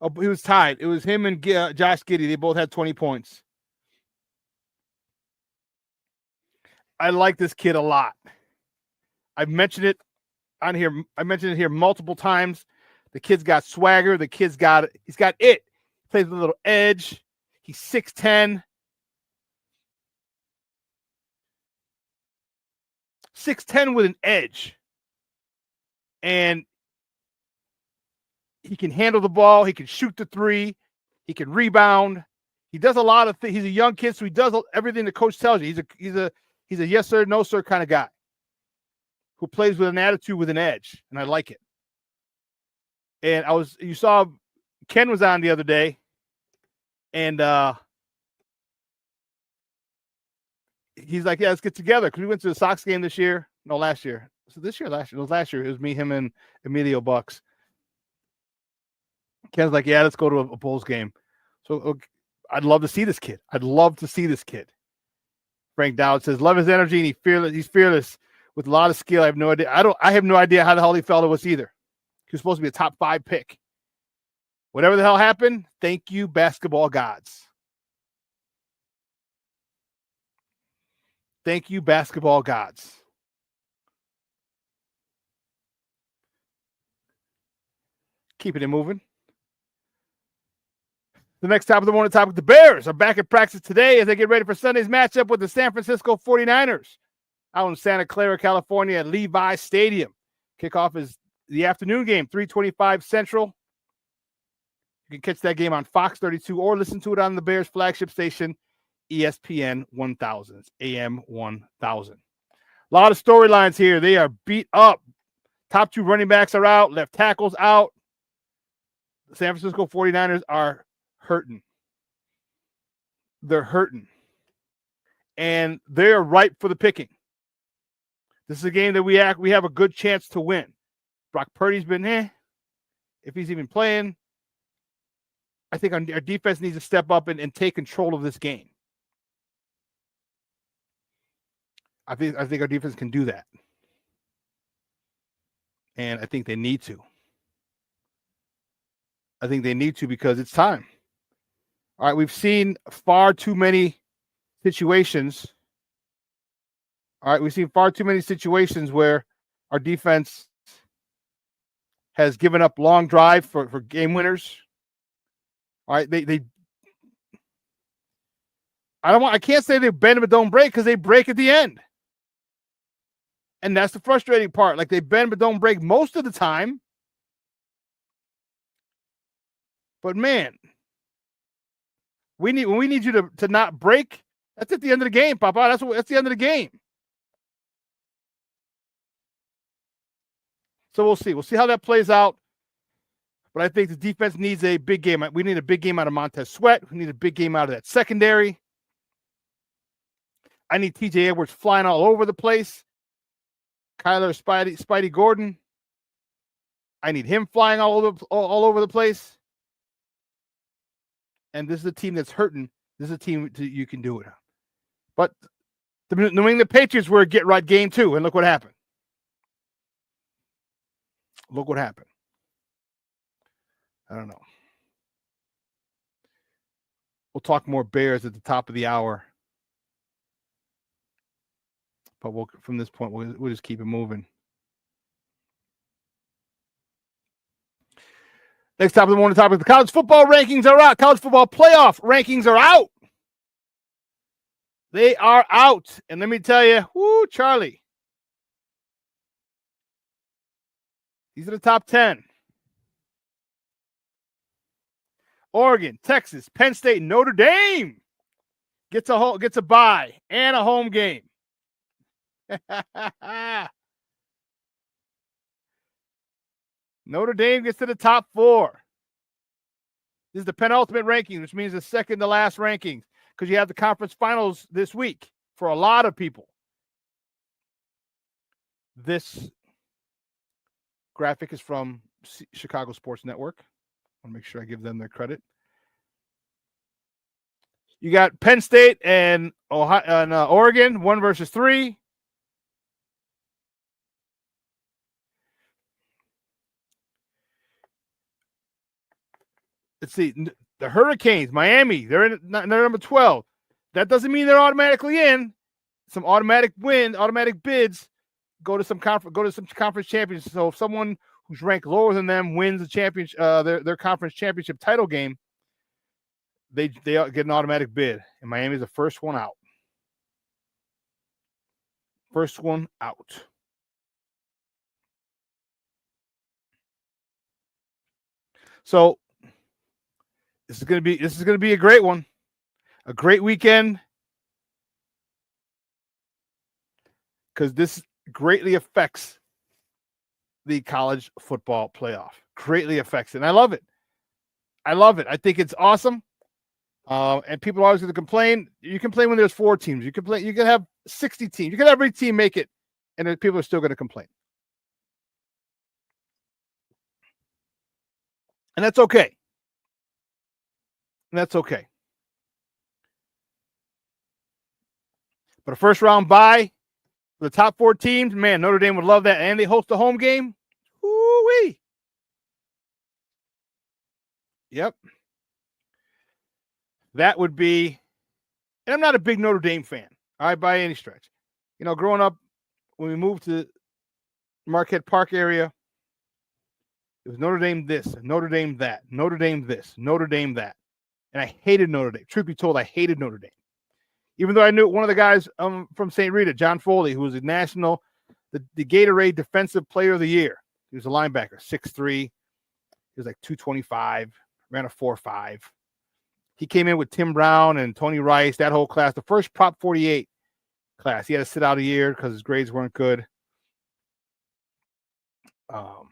Speaker 5: Oh, he was tied. It was him and Josh Giddey. They both had 20 points. I like this kid a lot. I've mentioned it on here. I mentioned it here multiple times. The kid's got swagger. He's got it. He plays with a little edge. He's 6'10". 6'10" with an edge. And he can handle the ball. He can shoot the three. He can rebound. He does a lot of things. He's a young kid, so he does everything the coach tells you. He's a yes sir, no sir kind of guy who plays with an attitude, with an edge, and I like it. And you saw Ken was on the other day, and he's like, yeah, let's get together, because we went to the Sox game this year. No, last year. So last year. It was last year. It was me, him, and Emilio Bucks. Ken's like, yeah, let's go to a Bulls game. So I'd love to see this kid. Frank Dowd says, love his energy, and he's fearless with a lot of skill. I have no idea. I have no idea how the hell he felt it was either. He was supposed to be a top 5 pick. Whatever the hell happened, thank you, basketball gods. Thank you, basketball gods. Keeping it moving. The next top of the morning topic, the Bears are back at practice today as they get ready for Sunday's matchup with the San Francisco 49ers out in Santa Clara, California at Levi Stadium. Kickoff is the afternoon game, 3:25 Central. You can catch that game on Fox 32 or listen to it on the Bears flagship station, ESPN 1000, AM 1000. A lot of storylines here. They are beat up. Top two running backs are out. Left tackles out. The San Francisco 49ers are hurting. They're hurting. And they're ripe for the picking. This is a game that we have a good chance to win. Brock Purdy's been, if he's even playing. I think our defense needs to step up and take control of this game. I think our defense can do that. And I think they need to. I think they need to because it's time. All right, we've seen far too many situations. All right, we've seen far too many situations where our defense has given up long drive for game winners. All right, I can't say they bend but don't break because they break at the end. And that's the frustrating part. Like they bend but don't break most of the time. But man, we need you to not break. That's at the end of the game, Papa. That's the end of the game. So we'll see. We'll see how that plays out. But I think the defense needs a big game. We need a big game out of Montez Sweat. We need a big game out of that secondary. I need TJ Edwards flying all over the place. Kyler Spidey Gordon. I need him flying all over the place. And this is a team that's hurting. This is a team you can do it. But the New England Patriots were a get-right game too, and look what happened. Look what happened. I don't know. We'll talk more Bears at the top of the hour. But from this point, we'll just keep it moving. Next top of the morning topic, the college football rankings are out. College football playoff rankings are out. They are out. And let me tell you, Charlie. These are the top 10. Oregon, Texas, Penn State, Notre Dame gets a bye and a home game. Notre Dame gets to the top 4. This is the penultimate ranking, which means the second to last rankings, because you have the conference finals this week for a lot of people. This graphic is from Chicago Sports Network. I want to make sure I give them their credit. You got Penn State and Oregon, 1 versus 3. Let's see. The Hurricanes, Miami, they're number 12. That doesn't mean they're automatically in. Some automatic bids go to some conference champions. So if someone who's ranked lower than them wins the championship, their conference championship title game, they get an automatic bid. And Miami's the first one out. First one out. So this is going to be a great one. A great weekend. Because this greatly affects the college football playoff. Greatly affects it. And I love it. I think it's awesome. And people are always going to complain. You complain when there's 4 teams. You can have 60 teams. You can have every team make it, and then people are still going to complain. And that's okay. But a first round bye for the top 4 teams, man, Notre Dame would love that. And they host a home game. Woo-wee. Yep. That would be, and I'm not a big Notre Dame fan, all right, by any stretch. Growing up, when we moved to Marquette Park area, It was Notre Dame this, Notre Dame that, Notre Dame this, Notre Dame that. And I hated Notre Dame. Truth be told, I hated Notre Dame. Even though I knew one of the guys from St. Rita, John Foley, who was the Gatorade Defensive Player of the Year. He was a linebacker, 6'3". He was like 225, ran a 4.5. He came in with Tim Brown and Tony Rice, that whole class, the first Prop 48 class. He had to sit out a year because his grades weren't good. And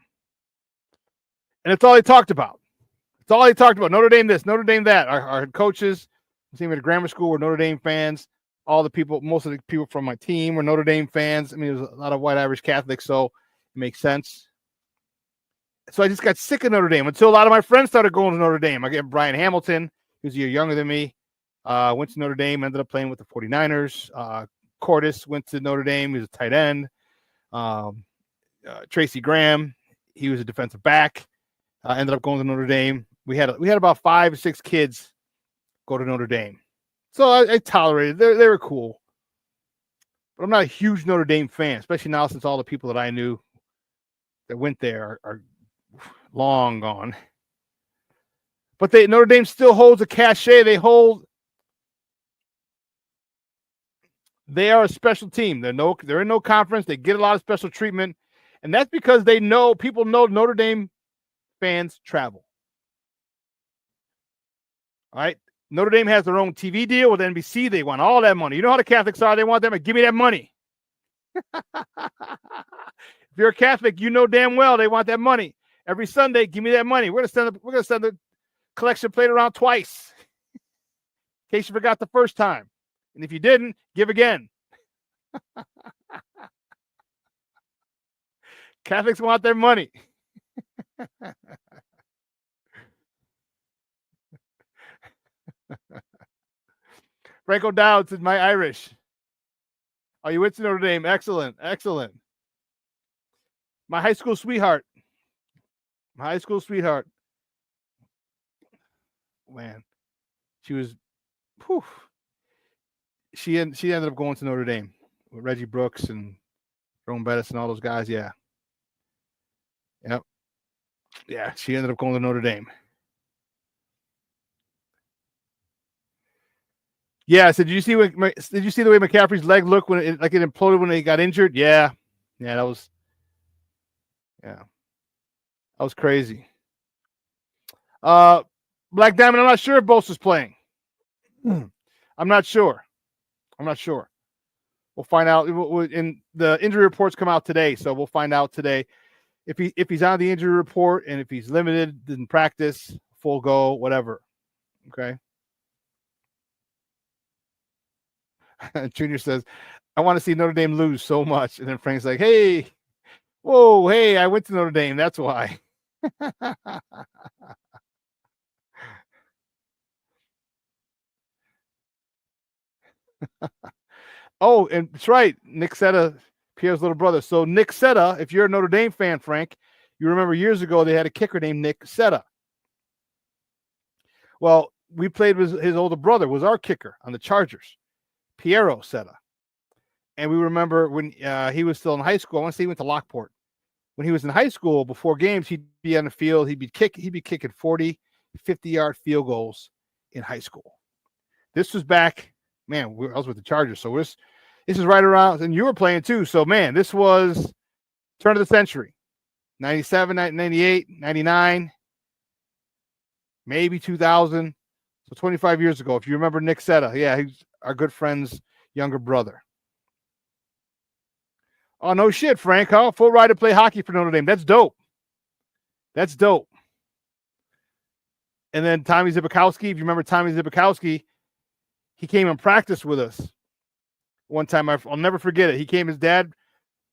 Speaker 5: that's all they talked about. It's all they talked about. Notre Dame this, Notre Dame that. Our coaches, same at grammar school, were Notre Dame fans. All the people, most of the people from my team were Notre Dame fans. I mean, there was a lot of white Irish Catholics, so it makes sense. So I just got sick of Notre Dame until a lot of my friends started going to Notre Dame. I get Brian Hamilton, who's a year younger than me, went to Notre Dame, ended up playing with the 49ers. Cordes went to Notre Dame. He was a tight end. Tracy Graham, he was a defensive back. Ended up going to Notre Dame. We had about 5 or 6 kids go to Notre Dame. So I tolerated it. They were cool. But I'm not a huge Notre Dame fan, especially now since all the people that I knew that went there are long gone. But Notre Dame still holds a cachet. They are a special team. They're in no conference. They get a lot of special treatment. And that's because people know Notre Dame fans travel. All right. Notre Dame has their own TV deal with NBC. They want all that money. You know how the Catholics are. They want them to give me that money. If you're a Catholic, you know damn well they want that money. Every Sunday, give me that money. We're gonna send the collection plate around twice. In case you forgot the first time. And if you didn't, give again. Catholics want their money. Franco Dowd says, my Irish. Oh, you went to Notre Dame. Excellent. Excellent. My high school sweetheart. Man. She was, whew. She ended up going to Notre Dame with Reggie Brooks and Jerome Bettis and all those guys. Yeah. Yep. Yeah, she ended up going to Notre Dame. Yeah, so did you see the way McCaffrey's leg looked when it imploded when he got injured? Yeah, that was crazy. Black Diamond, I'm not sure if Bosa's playing. I'm not sure. We'll find out. In the injury reports come out today, so we'll find out today if he's on the injury report and if he's limited, didn't practice, full go, whatever. Okay. Junior says, I want to see Notre Dame lose so much. And then Frank's like, hey, I went to Notre Dame. That's why. Oh, and that's right. Nick Setta, Pierre's little brother. So Nick Setta, if you're a Notre Dame fan, Frank, you remember years ago they had a kicker named Nick Setta. Well, we played with his older brother, was our kicker on the Chargers. Piero Setta. And we remember when he was still in high school. I want to say he went to Lockport. When he was in high school, before games, he'd be on the field. He'd be kicking 40, 50-yard field goals in high school. This was back, man, I was with the Chargers. So this is right around, and you were playing too. So, man, this was turn of the century. 97, 98, 99, maybe 2000. So 25 years ago, if you remember Nick Setta. Yeah, he's our good friend's younger brother. Oh, no shit, Frank, huh? Full ride to play hockey for Notre Dame. That's dope. And then Tommy Zibikowski, if you remember Tommy Zibikowski, he came and practiced with us one time. I'll never forget it. He came, his dad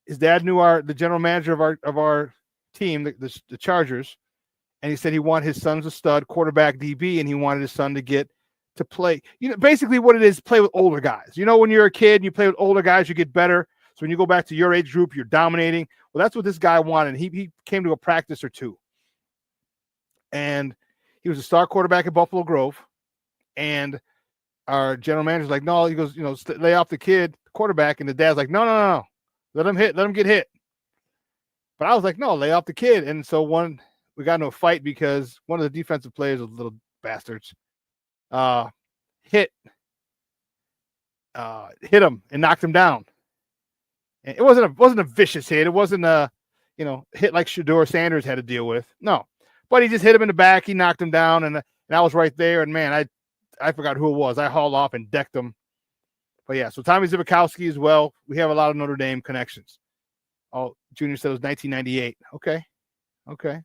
Speaker 5: knew the general manager of our team, the Chargers, and he said he wanted his son's a stud quarterback DB, and he wanted his son to get to play. You know, basically what it is, play with older guys. You know, when you're a kid and you play with older guys, you get better. So when you go back to your age group, you're dominating. Well, that's what this guy wanted. He came to a practice or two. And he was a star quarterback at Buffalo Grove. And our general manager's like, no, he goes, lay off the kid, quarterback. And the dad's like, no. Let him get hit. But I was like, no, lay off the kid. And so one we got into a fight because one of the defensive players, those little bastards, hit him and knocked him down. And it wasn't a vicious hit. It wasn't a hit like Shedeur Sanders had to deal with. No, but he just hit him in the back. He knocked him down, and I was right there. And man, I forgot who it was. I hauled off and decked him. But yeah, so Tommy Zivikowski as well. We have a lot of Notre Dame connections. Oh, Junior said it was 1998. Okay.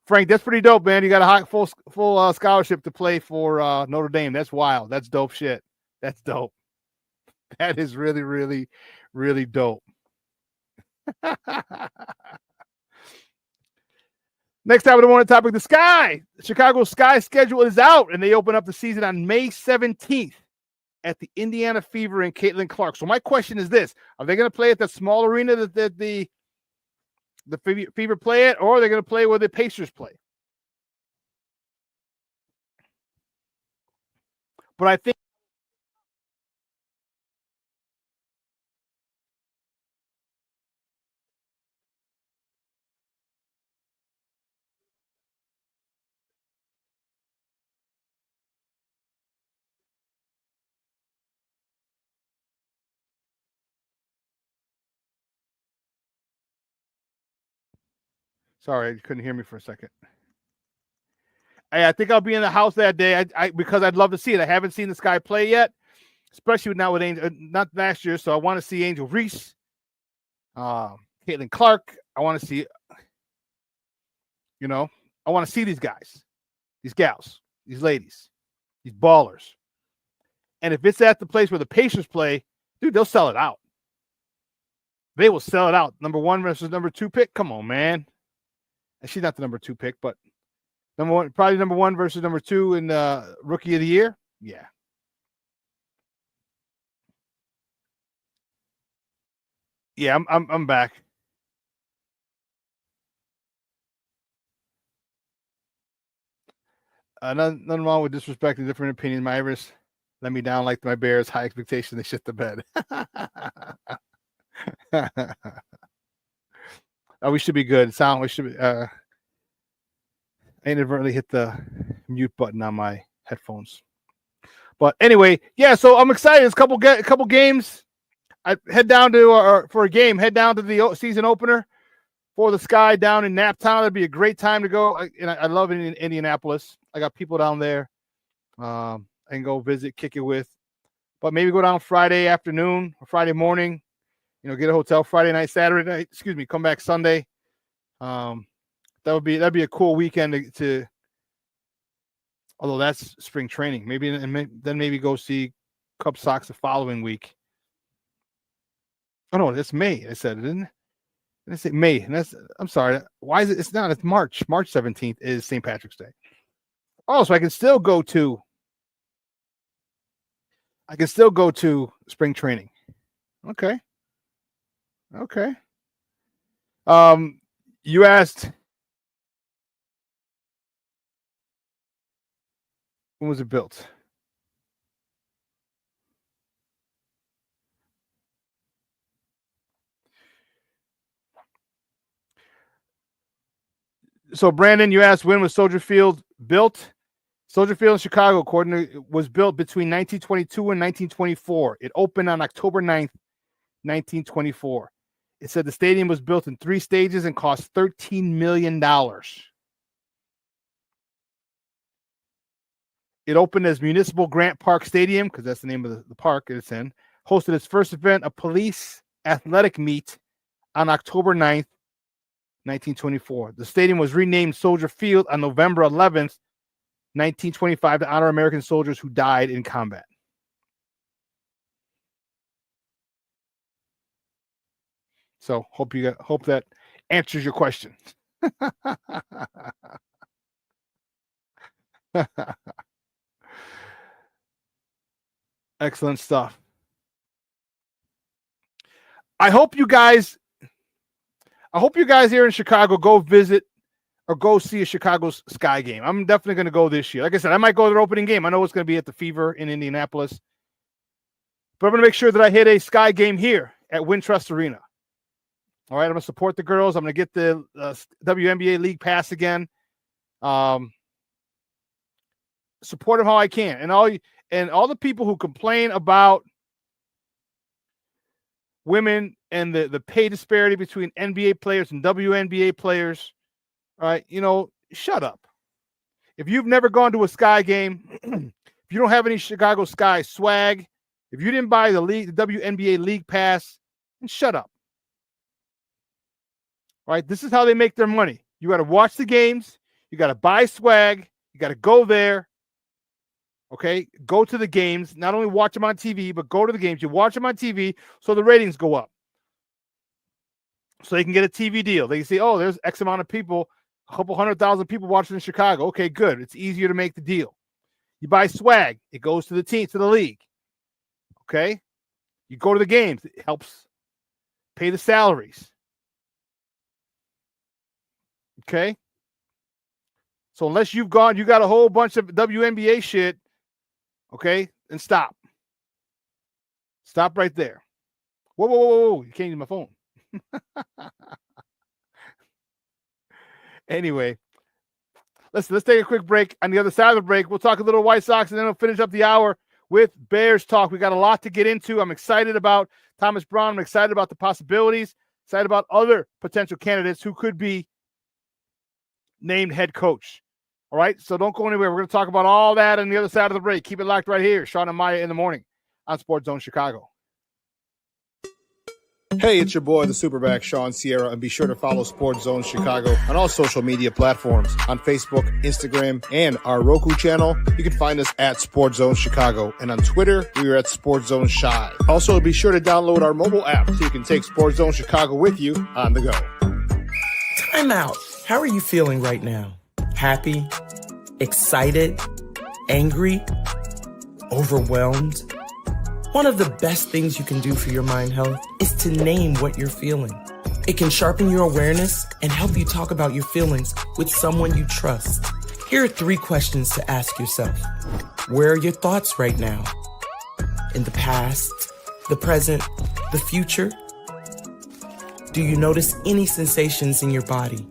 Speaker 5: Frank, that's pretty dope, man. You got a full scholarship to play for Notre Dame. That's wild. That's dope shit. That's dope. That is really, really, really dope. Next time, I want to topic the Sky. The Chicago Sky schedule is out, and they open up the season on May 17th at the Indiana Fever and Caitlin Clark. So my question is this: are they going to play at the small arena that the Fever play at, or are they going to play where the Pacers play? But I think sorry, you couldn't hear me for a second. I think I'll be in the house that day. Because I'd love to see it. I haven't seen the Sky play yet, especially now with Angel, not last year. So I want to see Angel Reese, Caitlin Clark. I want to see, I want to see these guys, these gals, these ladies, these ballers. And if it's at the place where the Pacers play, dude, they'll sell it out. They will sell it out. Number 1 versus number 2 pick. Come on, man. And she's not the number 2 pick, but probably number 1 versus number 2 in Rookie of the Year. Yeah. Yeah, I'm back. Nothing wrong with disrespecting different opinions. My Irish let me down like my Bears. High expectation, they shit the bed. Oh, we should be good. We should be. I inadvertently hit the mute button on my headphones. But anyway, yeah. So I'm excited. It's a couple games. I head down to for a game. Head down to the season opener for the Sky down in Naptown. That'd be a great time to go. I love it in Indianapolis. I got people down there. I can go visit, kick it with. But maybe go down Friday afternoon or Friday morning. Get a hotel Friday night, Saturday night. Excuse me, come back Sunday. That'd be a cool weekend to although that's spring training. Maybe go see Cub Sox the following week. Oh no, that's May. I said it, didn't it? I didn't say May. And I'm sorry. Why is it? It's not. It's March. March 17th is St. Patrick's Day. Oh, so I can still go to spring training. Okay. You asked, when was it built? So Brandon, you asked, when was Soldier Field built? Soldier Field in Chicago, was built between 1922 and 1924. It opened on October 9th, 1924. It said the stadium was built in 3 stages and cost $13 million. It opened as Municipal Grant Park Stadium, because that's the name of the park it's in. Hosted its first event, a police athletic meet, on October 9th, 1924. The stadium was renamed Soldier Field on November 11th, 1925, to honor American soldiers who died in combat. So hope that answers your question. Excellent stuff. I hope you guys here in Chicago go visit or go see a Chicago Sky game. I'm definitely going to go this year. Like I said, I might go to their opening game. I know it's going to be at the Fever in Indianapolis. But I'm going to make sure that I hit a Sky game here at Wintrust Arena. All right, I'm going to support the girls. I'm going to get the WNBA League Pass again. Support them how I can. And all the people who complain about women and the pay disparity between NBA players and WNBA players, all right, shut up. If you've never gone to a Sky game, if you don't have any Chicago Sky swag, if you didn't buy the WNBA League Pass, then shut up. All right, this is how they make their money. You got to watch the games. You got to buy swag. You got to go there. Okay, go to the games. Not only watch them on TV, but go to the games. You watch them on TV so the ratings go up. So they can get a TV deal. They can say, oh, there's X amount of people, a couple 100,000 people watching in Chicago. Okay, good. It's easier to make the deal. You buy swag. It goes to the team, to the league. Okay? You go to the games. It helps pay the salaries. Okay? So unless you got a whole bunch of WNBA shit, okay, then stop. Stop right there. Whoa. You can't use my phone. Anyway, let's take a quick break. On the other side of the break, we'll talk a little White Sox, and then we'll finish up the hour with Bears talk. We got a lot to get into. I'm excited about Thomas Brown. I'm excited about the possibilities. Excited about other potential candidates who could be named head coach. All right, so don't go anywhere. We're going to talk about all that on the other side of the break. Keep it locked right here. Shawn and Maya in the morning on Sports Zone Chicago.
Speaker 7: Hey, it's your boy, the SuperBack, Shawn Sierra, and be sure to follow Sports Zone Chicago on all social media platforms, on Facebook, Instagram, and our Roku channel. You can find us at Sports Zone Chicago, and on Twitter, we are at Sports Zone Shy. Also, be sure to download our mobile app so you can take Sports Zone Chicago with you on the go.
Speaker 18: Time out. How are you feeling right now? Happy? Excited? Angry? Overwhelmed? One of the best things you can do for your mind health is to name what you're feeling. It can sharpen your awareness and help you talk about your feelings with someone you trust. Here are 3 questions to ask yourself. Where are your thoughts right now? In the past, the present, the future? Do you notice any sensations in your body?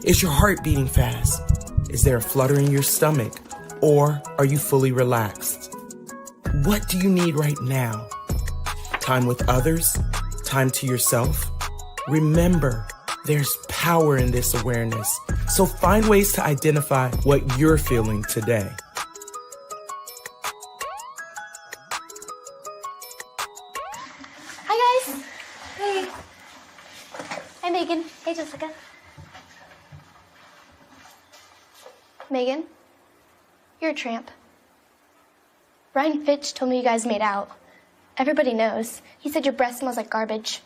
Speaker 18: Is your heart beating fast? Is there a flutter in your stomach? Or are you fully relaxed? What do you need right now? Time with others? Time to yourself? Remember, there's power in this awareness. So find ways to identify what you're feeling today.
Speaker 19: Hi, guys. Hey. Hi, Megan. Hey, Jessica. Megan, you're a tramp. Ryan Fitch told me you guys made out. Everybody knows. He said your breath smells like garbage.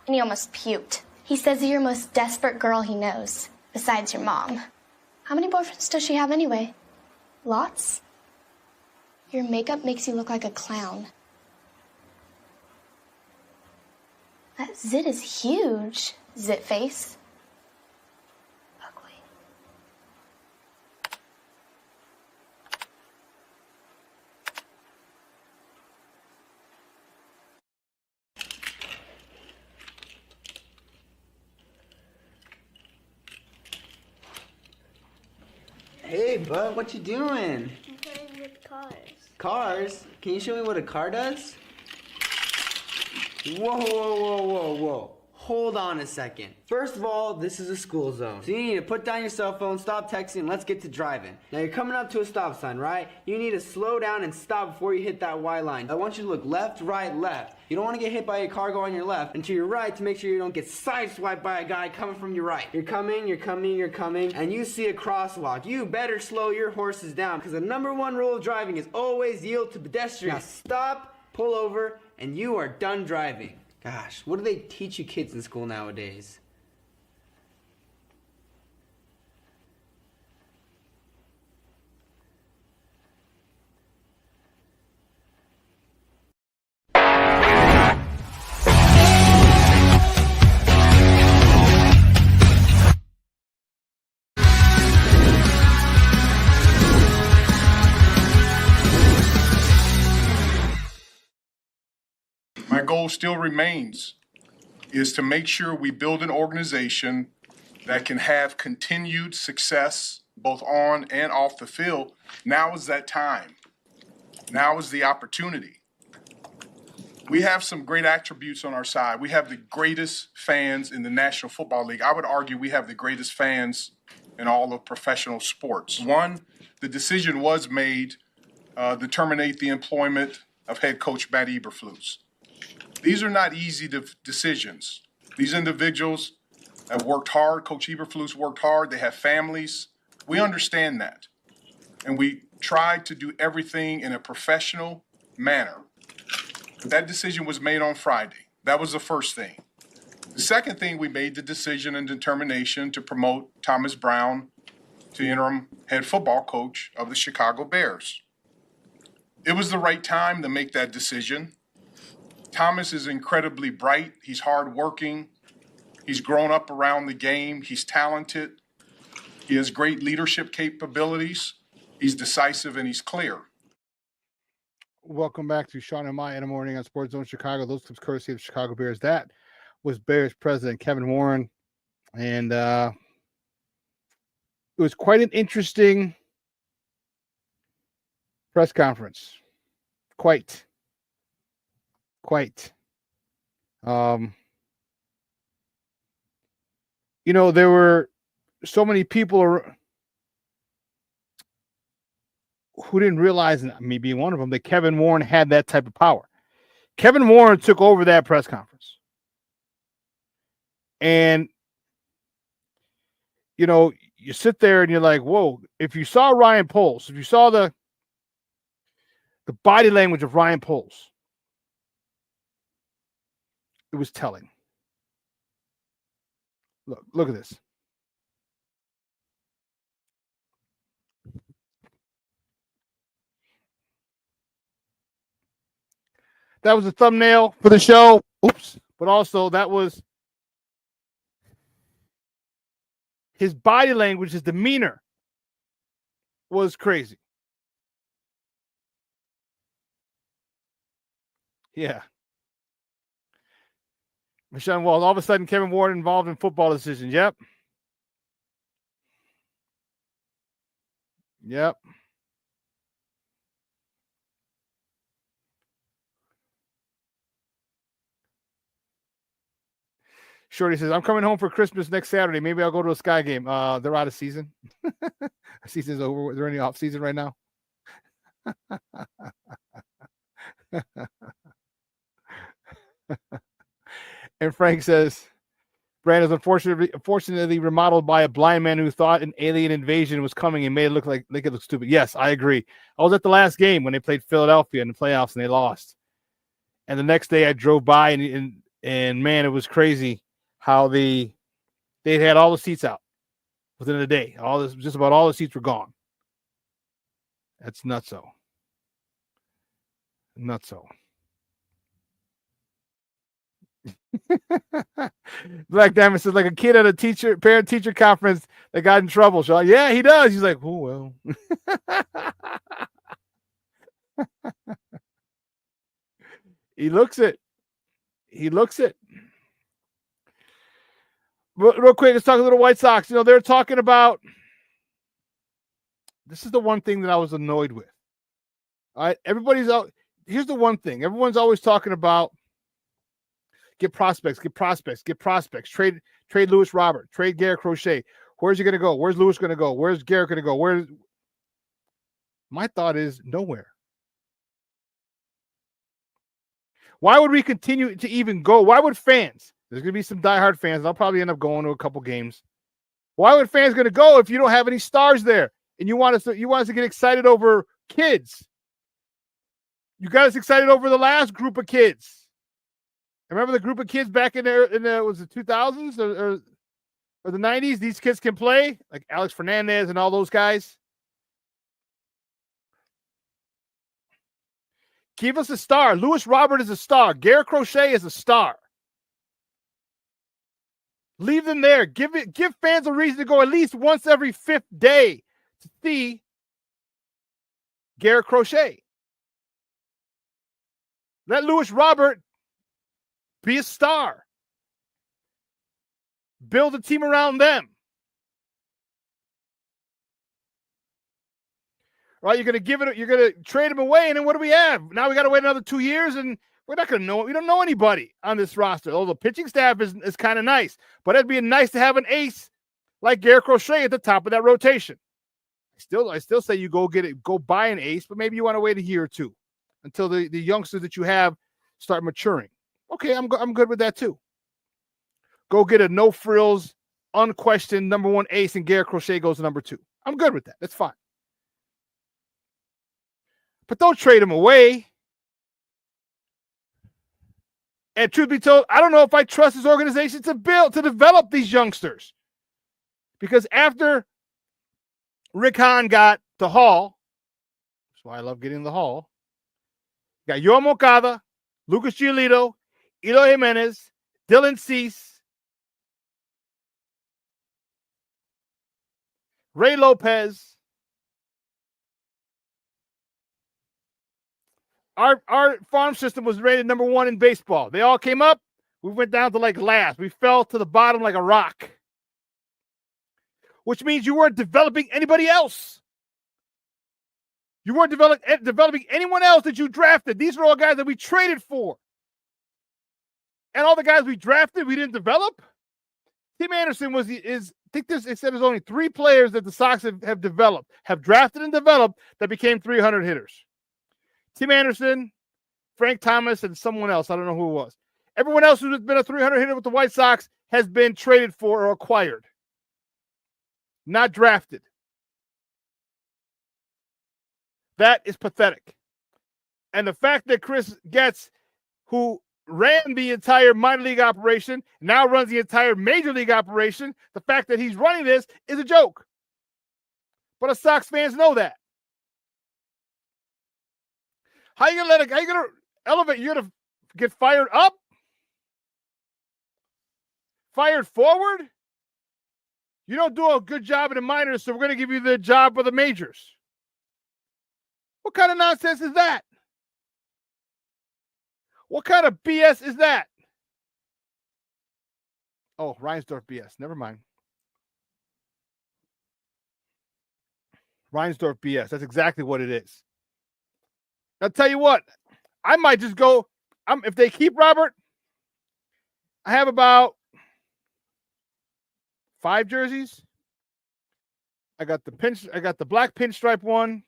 Speaker 19: And he almost puked. He says you're the most desperate girl he knows, besides your mom. How many boyfriends does she have anyway? Lots? Your makeup makes you look like a clown. That zit is huge, zit face.
Speaker 20: Hey, bud, what you doing?
Speaker 19: I'm playing with cars.
Speaker 20: Cars? Can you show me what a car does? Whoa. Hold on a second. First of all, this is a school zone. So you need to put down your cell phone, stop texting, and let's get to driving. Now you're coming up to a stop sign, right? You need to slow down and stop before you hit that Y line. I want you to look left, right, left. You don't want to get hit by a car going on your left and to your right to make sure you don't get sideswiped by a guy coming from your right. You're coming, and you see a crosswalk. You better slow your horses down because the #1 rule of driving is always yield to pedestrians. Now stop, pull over, and you are done driving. Gosh, what do they teach you kids in school nowadays?
Speaker 21: My goal still remains
Speaker 7: is to make sure we build an organization that can have continued success both on and off the field. Now is that time. Now is the opportunity. We have some great attributes on our side. We have the greatest fans in the National Football League. I would argue we have the greatest fans in all of professional sports. One, the decision was made to terminate the employment of head coach Matt Eberflus. These are not easy decisions. These individuals have worked hard. Coach Eberflus worked hard. They have families. We understand that. And we tried to do everything in a professional manner. That decision was made on Friday. That was the first thing. The second thing, we made the decision and determination to promote Thomas Brown to interim head football coach of the Chicago Bears. It was the right time to make that decision. Thomas is incredibly bright. He's hardworking. He's grown up around the game. He's talented. He has great leadership capabilities. He's decisive and he's clear.
Speaker 5: Welcome back to Shawn and Maya in the morning on Sports Zone Chicago. Those clips courtesy of the Chicago Bears. That was Bears president Kevin Warren. And it was quite an interesting press conference. Quite. There were so many people who didn't realize, and me being one of them, that Kevin Warren had that type of power. Kevin Warren took over that press conference. And, you sit there and you're like, whoa, if you saw Ryan Poles, if you saw the body language of Ryan Poles, it was telling. Look at this. That was a thumbnail for the show. Oops. But also that was his body language, his demeanor was crazy. Yeah. Michelle Walls, all of a sudden Kevin Warren involved in football decisions. Yep. Shorty says, I'm coming home for Christmas next Saturday. Maybe I'll go to a Sky game. They're out of season. Season's over. Is there any off season right now? And Frank says, Brand is unfortunately remodeled by a blind man who thought an alien invasion was coming and made it look stupid. Yes, I agree. I was at the last game when they played Philadelphia in the playoffs and they lost. And the next day I drove by and man, it was crazy how they had all the seats out within a day. Just about all the seats were gone. That's nutso. Black Diamond says, like a kid at a parent-teacher conference that got in trouble. So yeah, he does. He's like, oh well. He looks it. Real quick, let's talk a little White Sox. They're talking about. This is the one thing that I was annoyed with. All right, everybody's out. Here's the one thing. Everyone's always talking about. Get prospects. Trade Lewis Robert. Trade Garrett Crochet. Where's he going to go? Where's Lewis going to go? Where's Garrett going to go? My thought is nowhere. Why would we continue to even go? Why would fans? There's going to be some diehard fans. I'll probably end up going to a couple games. Why would fans going to go if you don't have any stars there and you want us to get excited over kids? You got us excited over the last group of kids. Remember the group of kids back in the was it 2000s or the 90s? These kids can play, like Alex Fernandez and all those guys. Give us a star. Lewis Robert is a star. Garrett Crochet is a star. Leave them there. Give fans a reason to go at least once every fifth day to see Garrett Crochet. Let Lewis Robert be a star. Build a team around them. Right? You're going to trade them away, and then what do we have? Now we got to wait another 2 years, and we're not going to know. We don't know anybody on this roster. Although the pitching staff is kind of nice, but it'd be nice to have an ace like Garrett Crochet at the top of that rotation. I still say you go buy an ace, but maybe you want to wait a year or two until the youngsters that you have start maturing. Okay, I'm good with that too. Go get a no frills, unquestioned number 1 ace, and Garrett Crochet goes to number 2. I'm good with that. That's fine. But don't trade him away. And truth be told, I don't know if I trust this organization to develop these youngsters. Because after Rick Hahn got the Hall, that's why I love getting the Hall, you got Yoel Moncada, Lucas Giolito, Eloy Jimenez, Dylan Cease, Ray Lopez. Our farm system was rated number 1 in baseball. They all came up. We went down to like last. We fell to the bottom like a rock. Which means you weren't developing anybody else. You weren't developing anyone else that you drafted. These are all guys that we traded for. And all the guys we drafted, we didn't develop. Tim Anderson it said there's only 3 players that the Sox have drafted and developed that became 300 hitters. Tim Anderson, Frank Thomas, and someone else. I don't know who it was. Everyone else who's been a 300 hitter with the White Sox has been traded for or acquired. Not drafted. That is pathetic. And the fact that Chris Getz, who ran the entire minor league operation, now runs the entire major league operation, the fact that he's running this is a joke. But us Sox fans know that. How you gonna elevate? You're gonna get fired up? Fired forward? You don't do a good job in the minors, so we're gonna give you the job for the majors. What kind of nonsense is that? What kind of BS is that? Oh, Reinsdorf BS. Never mind. Reinsdorf BS. That's exactly what it is. I'll tell you what, I might just go. If they keep Robert, I have about 5 jerseys. I got the black pinstripe one.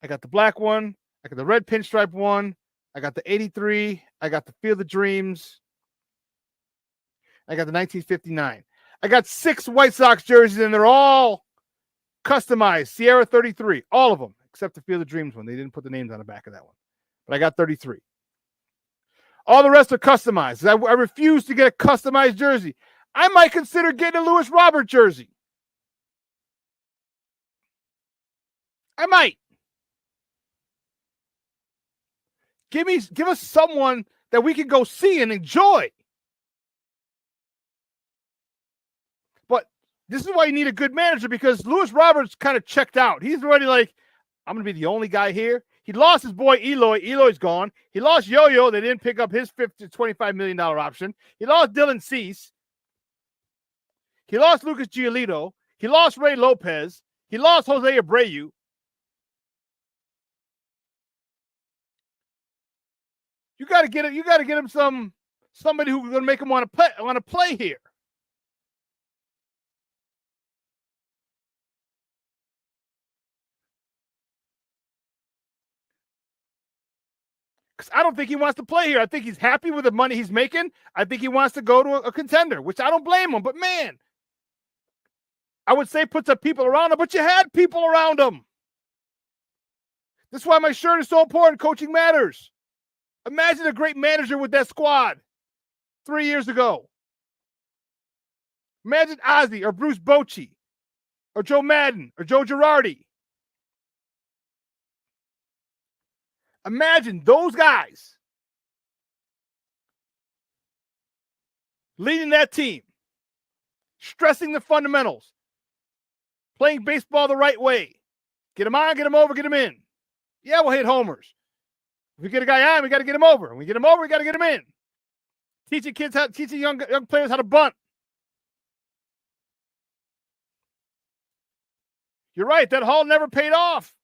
Speaker 5: I got the black one. I got the red pinstripe one. I got the 83. I got the Field of Dreams. I got the 1959. I got 6 White Sox jerseys, and they're all customized. Sierra 33, all of them. Except the Field of Dreams one. They didn't put the names on the back of that one. But I got 33. All the rest are customized. I refuse to get a customized jersey. I might consider getting a Lewis Robert jersey. I might. Give us someone that we can go see and enjoy. But this is why you need a good manager, because Lewis Roberts kind of checked out. He's already like, I'm going to be the only guy here. He lost his boy Eloy. Eloy's gone. He lost Yo-Yo. They didn't pick up his $25 million option. He lost Dylan Cease. He lost Lucas Giolito. He lost Ray Lopez. He lost Jose Abreu. You got to get him. You got to get him somebody who's going to make him want to play here. I don't think he wants to play here. I think he's happy with the money he's making. I think he wants to go to a contender, which I don't blame him. But, man, I would say put some people around him, but you had people around him. That's why my shirt is so important. Coaching matters. Imagine a great manager with that squad 3 years ago. Imagine Ozzie or Bruce Bochy or Joe Madden or Joe Girardi. Imagine those guys leading that team, stressing the fundamentals, playing baseball the right way. Get him on, get him over, get him in. Yeah, we'll hit homers. If we get a guy on, we got to get him over. When we get him over, we got to get him in. Teaching young players how to bunt. You're right. That haul never paid off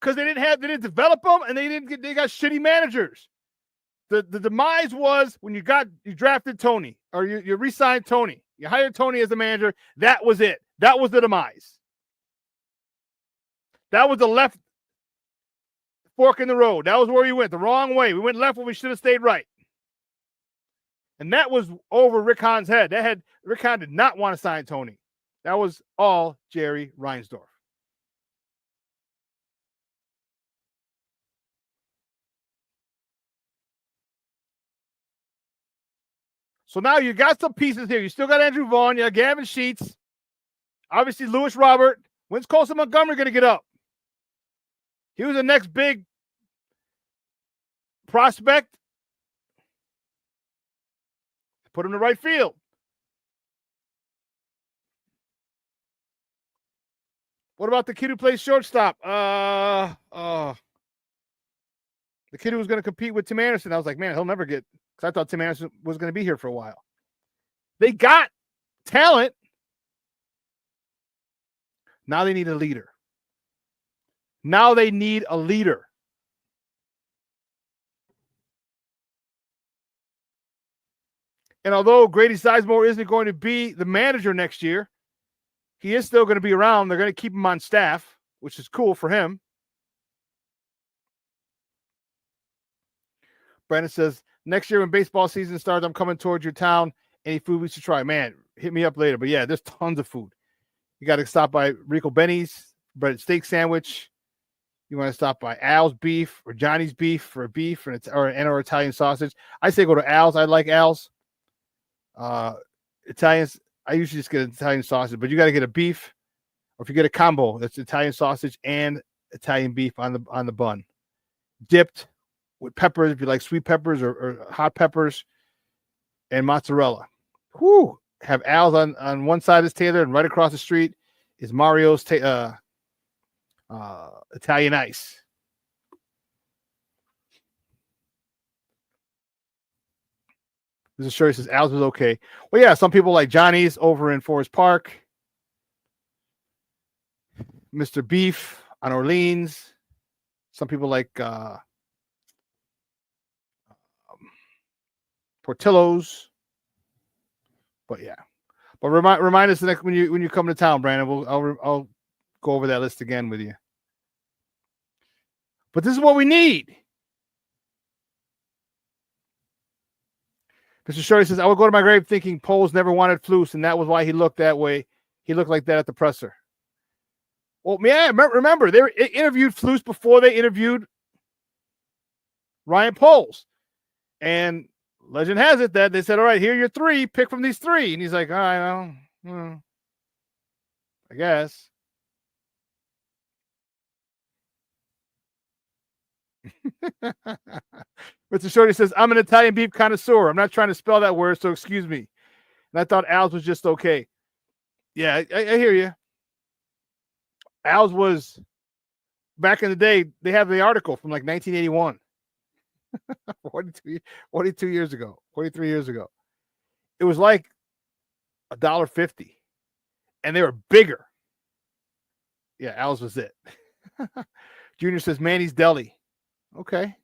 Speaker 5: because they didn't develop them, and they got shitty managers. The demise was when you drafted Tony, or you re-signed Tony. You hired Tony as the manager. That was it. That was the demise. That was the left fork in the road. That was where we went, the wrong way. We went left when we should have stayed right. And that was over Rick Hahn's head. Rick Hahn did not want to sign Tony. That was all Jerry Reinsdorf. So now you got some pieces here. You still got Andrew Vaughn. You got Gavin Sheets. Obviously, Lewis Robert. When's Colson Montgomery going to get up? He was the next big prospect. Put him in the right field. What about the kid who plays shortstop? The kid who was going to compete with Tim Anderson. I was like, man, he'll never get, because I thought Tim Anderson was going to be here for a while. They got talent. Now they need a leader. Now they need a leader. And although Grady Sizemore isn't going to be the manager next year, he is still going to be around. They're going to keep him on staff, which is cool for him. Brandon says, next year when baseball season starts, I'm coming towards your town. Any food we should try? Man, hit me up later. But yeah, there's tons of food. You got to stop by Rico Benny's breaded steak sandwich. You want to stop by Al's Beef or Johnny's Beef for a beef or Italian sausage. I say go to Al's. I like Al's. Italians, I usually just get an Italian sausage, but you got to get a beef, or if you get a combo, that's Italian sausage and Italian beef on the bun, dipped with peppers, if you like sweet peppers or hot peppers, and mozzarella. Whoo! Have Al's on one side is Taylor, and right across the street is Mario's Italian ice. Mr. Shirley says Al's was okay. Well, yeah, some people like Johnny's over in Forest Park. Mr. Beef on Orleans. Some people like Portillo's. But yeah. But remind us next when you come to town, Brandon. I'll go over that list again with you. But this is what we need. Mr. Shirley says, I would go to my grave thinking Poles never wanted Flus, and that was why he looked that way. He looked like that at the presser. Well, yeah, remember, they interviewed Flus before they interviewed Ryan Poles. And legend has it that they said, all right, here are your three. Pick from these three. And he's like, all right, well, I guess. Mr. Shorty says, I'm an Italian beef connoisseur. I'm not trying to spell that word, so excuse me. And I thought Al's was just okay. Yeah, I hear you. Al's was, back in the day, they have the article from like 1981. 42 years ago, 43 years ago. It was like $1.50. And they were bigger. Yeah, Al's was it. Junior says, Manny's Deli. Okay.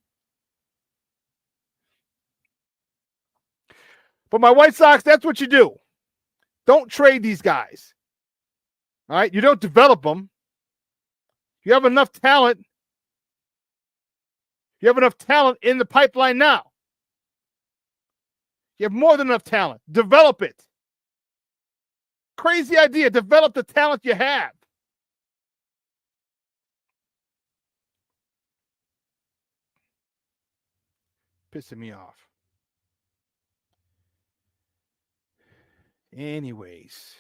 Speaker 5: But my White Sox, that's what you do. Don't trade these guys. All right? You don't develop them. You have enough talent. You have enough talent in the pipeline now. You have more than enough talent. Develop it. Crazy idea. Develop the talent you have. Pissing me off. Anyways.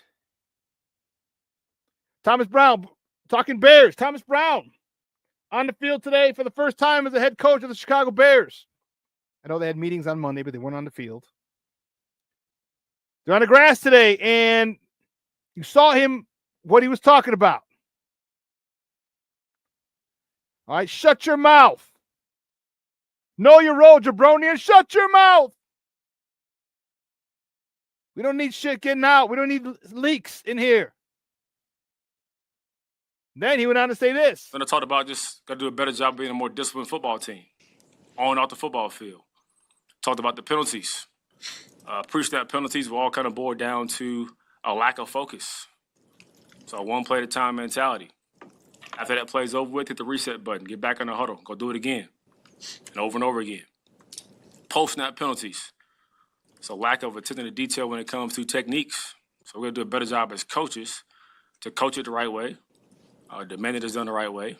Speaker 5: Thomas Brown, talking Bears. Thomas Brown on the field today for the first time as the head coach of the Chicago Bears. I know they had meetings on Monday, but they weren't on the field. They're on the grass today, and you saw him, what he was talking about. All right, shut your mouth. Know your role, jabroni, and shut your mouth. We don't need shit getting out. We don't need leaks in here. Then he went on to say this.
Speaker 16: Then I talked about just got to do a better job being a more disciplined football team, on and off the football field. Talked about the penalties. Pre-snap penalties will all kind of boil down to a lack of focus. So one play at a time mentality. After that play's over with, hit the reset button, get back in the huddle, go do it again, and over again. Post-snap penalties. So lack of attention to detail when it comes to techniques. So we're going to do a better job as coaches to coach it the right way, demand it is done the right way,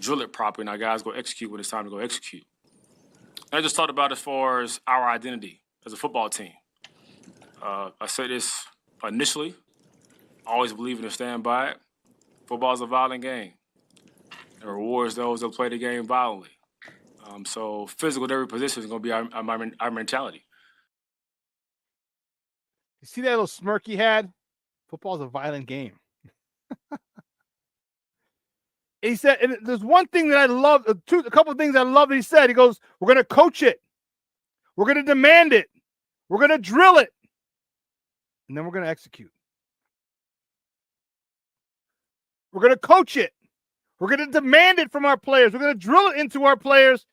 Speaker 16: drill it properly, and our guys go execute when it's time to go execute. And I just talked about as far as our identity as a football team. I said this initially, always believe in and stand by it. Football is a violent game. It rewards those that play the game violently. So physical at every position is going to be our mentality.
Speaker 5: You see that little smirk he had? Football's a violent game. He said, and there's one thing that I love, a couple of things I love that he said. He goes, we're going to coach it. We're going to demand it. We're going to drill it. And then we're going to execute. We're going to coach it. We're going to demand it from our players. We're going to drill it into our players.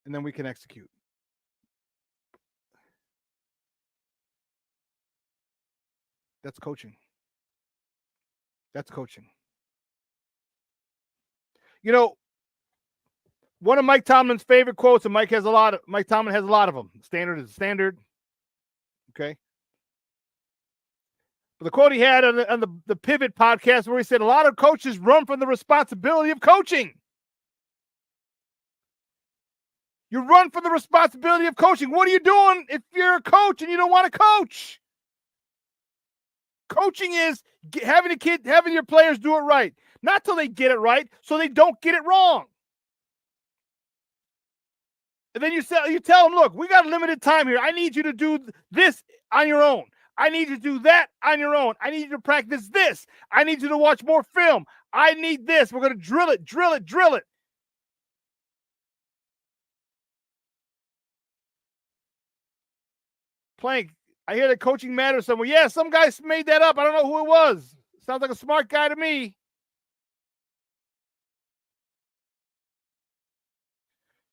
Speaker 5: And then we can execute. That's coaching. That's coaching. You know, one of Mike Tomlin's favorite quotes, and Mike Tomlin has a lot of them. Standard is standard. Okay. But the quote he had on the Pivot podcast where he said, a lot of coaches run from the responsibility of coaching. You run from the responsibility of coaching. What are you doing if you're a coach and you don't want to coach? Coaching is having your players do it right. Not till they get it right, so they don't get it wrong. And then you tell them, look, we got a limited time here. I need you to do this on your own. I need you to do that on your own. I need you to practice this. I need you to watch more film. I need this. We're going to drill it, drill it, drill it. Plank, I hear that coaching matters somewhere. Yeah, some guy made that up. I don't know who it was. Sounds like a smart guy to me.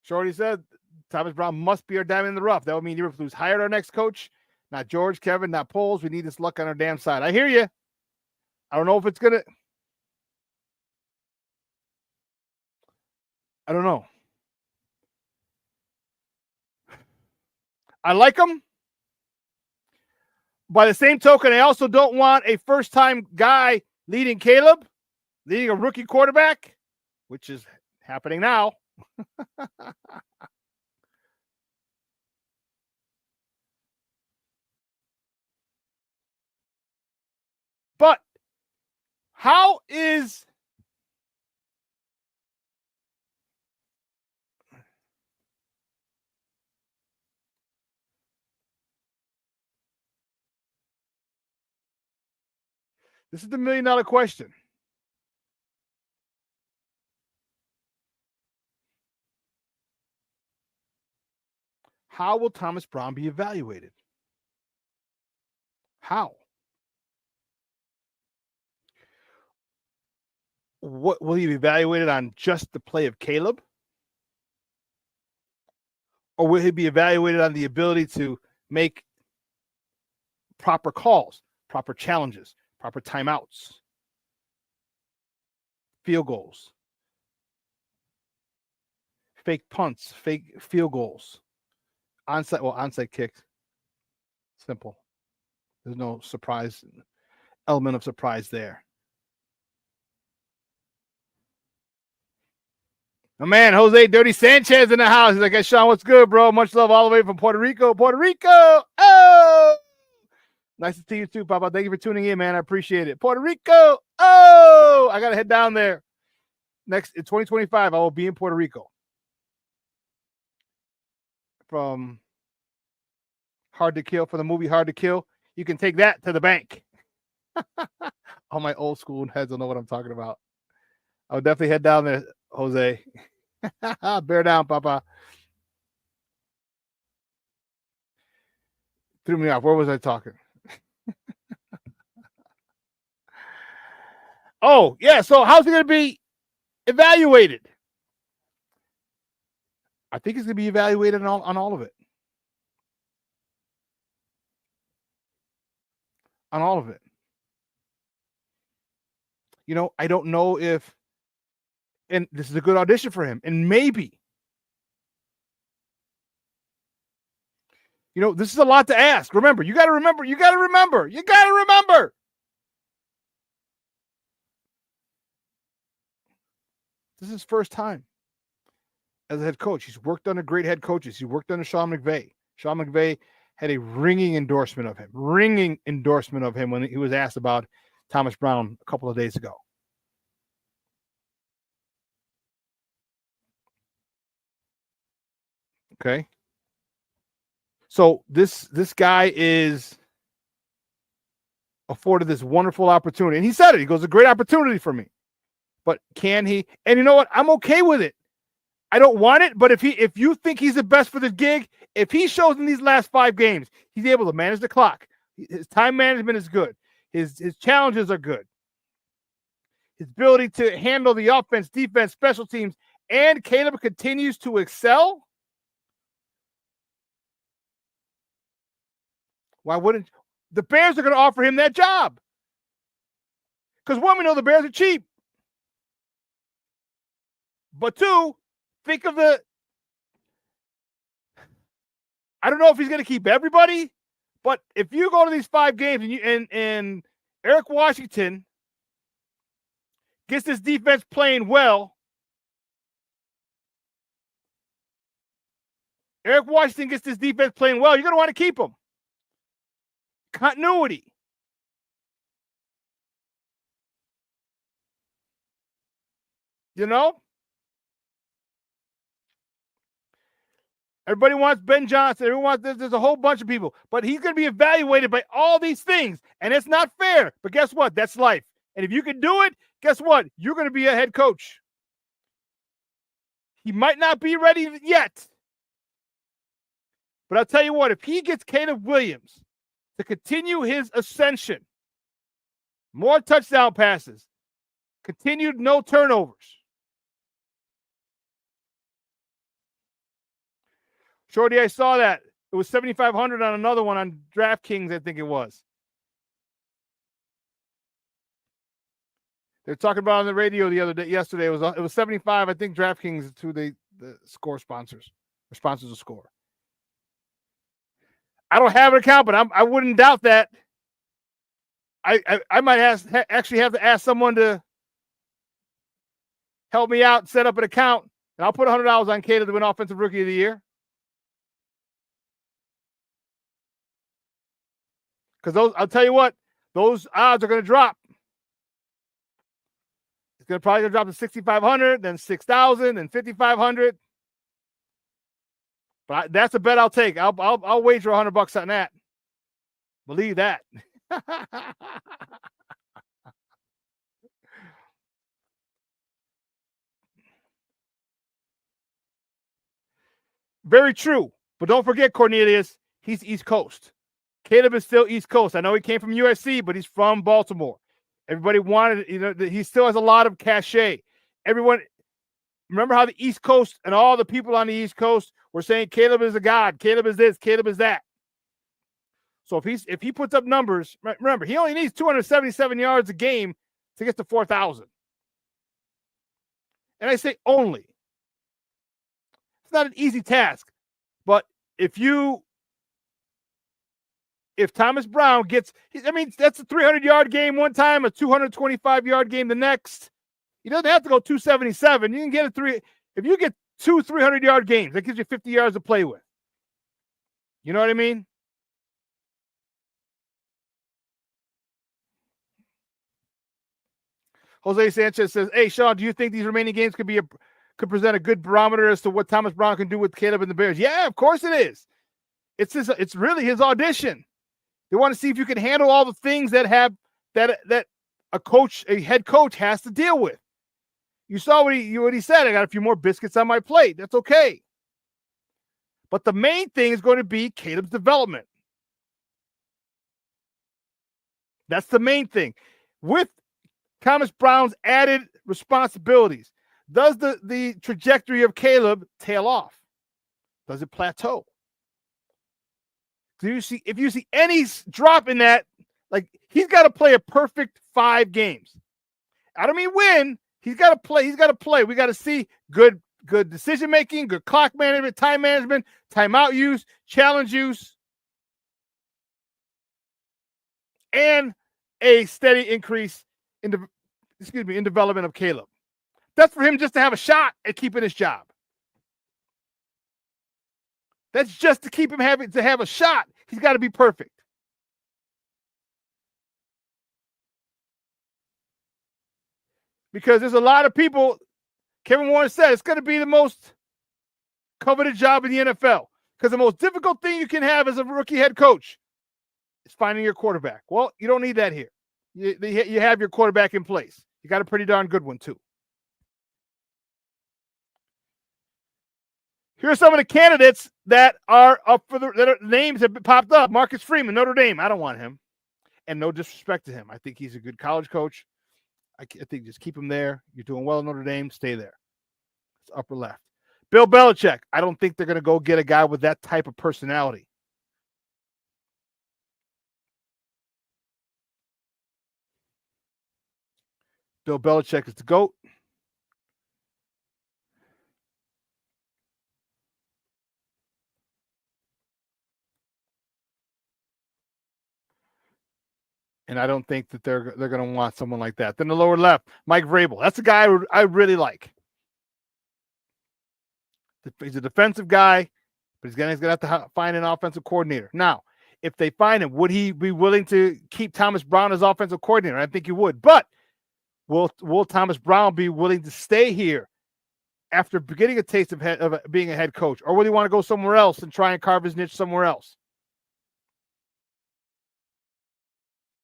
Speaker 5: Shorty said, Thomas Brown must be our diamond in the rough. That would mean Eberflus hired our next coach. Not George, Kevin, not Poles. We need this luck on our damn side. I hear you. I don't know if it's going to. I don't know. I like him. By the same token, I also don't want a first-time guy leading Caleb, leading a rookie quarterback, which is happening now. But how is this is the $1 million question. How will Thomas Brown be evaluated? How? What will he be evaluated on? Just the play of Caleb? Or will he be evaluated on the ability to make proper calls, proper challenges, proper timeouts, field goals, fake punts, fake field goals, onside kicks? Simple. There's no element of surprise there. My man, Jose Dirty Sanchez in the house. He's like, hey, Shawn, what's good, bro? Much love all the way from Puerto Rico. Puerto Rico! Oh! Nice to see you too, Papa. Thank you for tuning in, man. I appreciate it. Puerto Rico! Oh! I got to head down there. Next, in 2025, I will be in Puerto Rico. From Hard to Kill, for the movie Hard to Kill. You can take that to the bank. All my old school heads will know what I'm talking about. I'll definitely head down there, Jose. Bear down, Papa. Threw me off. Where was I talking? Oh, yeah. So how's it going to be evaluated? I think it's going to be evaluated on all of it. On all of it. You know, I don't know if, and this is a good audition for him, and maybe, you know, this is a lot to ask. Remember, you got to remember. This is his first time as a head coach. He's worked under great head coaches. He worked under Sean McVay. Sean McVay had a ringing endorsement of him when he was asked about Thomas Brown a couple of days ago. Okay. So this guy is afforded this wonderful opportunity. And he said it. He goes, a great opportunity for me. But can he? And you know what? I'm okay with it. I don't want it, but if you think he's the best for the gig, if he shows in these last 5 games, he's able to manage the clock. His time management is good. His challenges are good. His ability to handle the offense, defense, special teams, and Caleb continues to excel. Why wouldn't the Bears are going to offer him that job? Because one, we know the Bears are cheap. But two, think of I don't know if he's going to keep everybody, but if you go to these 5 games and Eric Washington gets this defense playing well, you're going to want to keep him. Continuity. You know? Everybody wants Ben Johnson. There's a whole bunch of people. But he's going to be evaluated by all these things. And it's not fair. But guess what? That's life. And if you can do it, guess what? You're going to be a head coach. He might not be ready yet. But I'll tell you what, if he gets Caleb Williams to continue his ascension, more touchdown passes, continued no turnovers. Shorty, I saw that. It was 7,500 on another one on DraftKings, I think it was. They're talking about on the radio yesterday. It was 75. I think DraftKings is who the score sponsors. Or sponsors the score. I don't have an account, but I wouldn't doubt that. I might actually have to ask someone to help me out, set up an account, and I'll put $100 on Caleb to win Offensive Rookie of the Year. Because I'll tell you what, those odds are going to drop. It's probably going to drop to 6,500, then 6,000, then 5,500. But that's a bet I'll take. I'll wager $100 on that. Believe that. Very true. But don't forget, Cornelius, he's East Coast. Caleb is still East Coast. I know he came from USC, but he's from Baltimore. Everybody wanted, he still has a lot of cachet. Everyone, remember how the East Coast and all the people on the East Coast were saying Caleb is a god, Caleb is this, Caleb is that. So if he puts up numbers, remember, he only needs 277 yards a game to get to 4,000. And I say only. It's not an easy task. But if Thomas Brown gets, that's a 300-yard game one time, a 225-yard game the next. He doesn't have to go 277. You can get if you get 2 300-yard games, that gives you 50 yards to play with. You know what I mean? Jose Sanchez says, "Hey, Shawn, do you think these remaining games could present a good barometer as to what Thomas Brown can do with Caleb and the Bears?" Yeah, of course it is. It's really his audition. They want to see if you can handle all the things that a head coach has to deal with. You saw what he said. I got a few more biscuits on my plate. That's okay. But the main thing is going to be Caleb's development. That's the main thing. With Thomas Brown's added responsibilities. Does the trajectory of Caleb tail off? Does it plateau? If you see any drop in that, like he's got to play a perfect 5 games. I don't mean win. He's got to play. He's got to play. We got to see good decision making, good clock management, timeout use, challenge use, and a steady increase in development of Caleb. That's for him just to have a shot at keeping his job. That's just to keep him having to have a shot. He's got to be perfect. Because there's a lot of people, Kevin Warren said, it's going to be the most coveted job in the NFL. Because the most difficult thing you can have as a rookie head coach is finding your quarterback. Well, you don't need that here. You have your quarterback in place. You got a pretty darn good one, too. Here are some of the candidates that are up for names have popped up. Marcus Freeman, Notre Dame. I don't want him. And no disrespect to him. I think he's a good college coach. I think just keep him there. You're doing well in Notre Dame. Stay there. It's upper left. Bill Belichick. I don't think they're going to go get a guy with that type of personality. Bill Belichick is the GOAT. And I don't think that they're going to want someone like that. Then the lower left, Mike Vrabel. That's a guy I really like. He's a defensive guy, but he's going to have to find an offensive coordinator. Now, if they find him, would he be willing to keep Thomas Brown as offensive coordinator? I think he would. But will Thomas Brown be willing to stay here after getting a taste of being a head coach? Or would he want to go somewhere else and try and carve his niche somewhere else?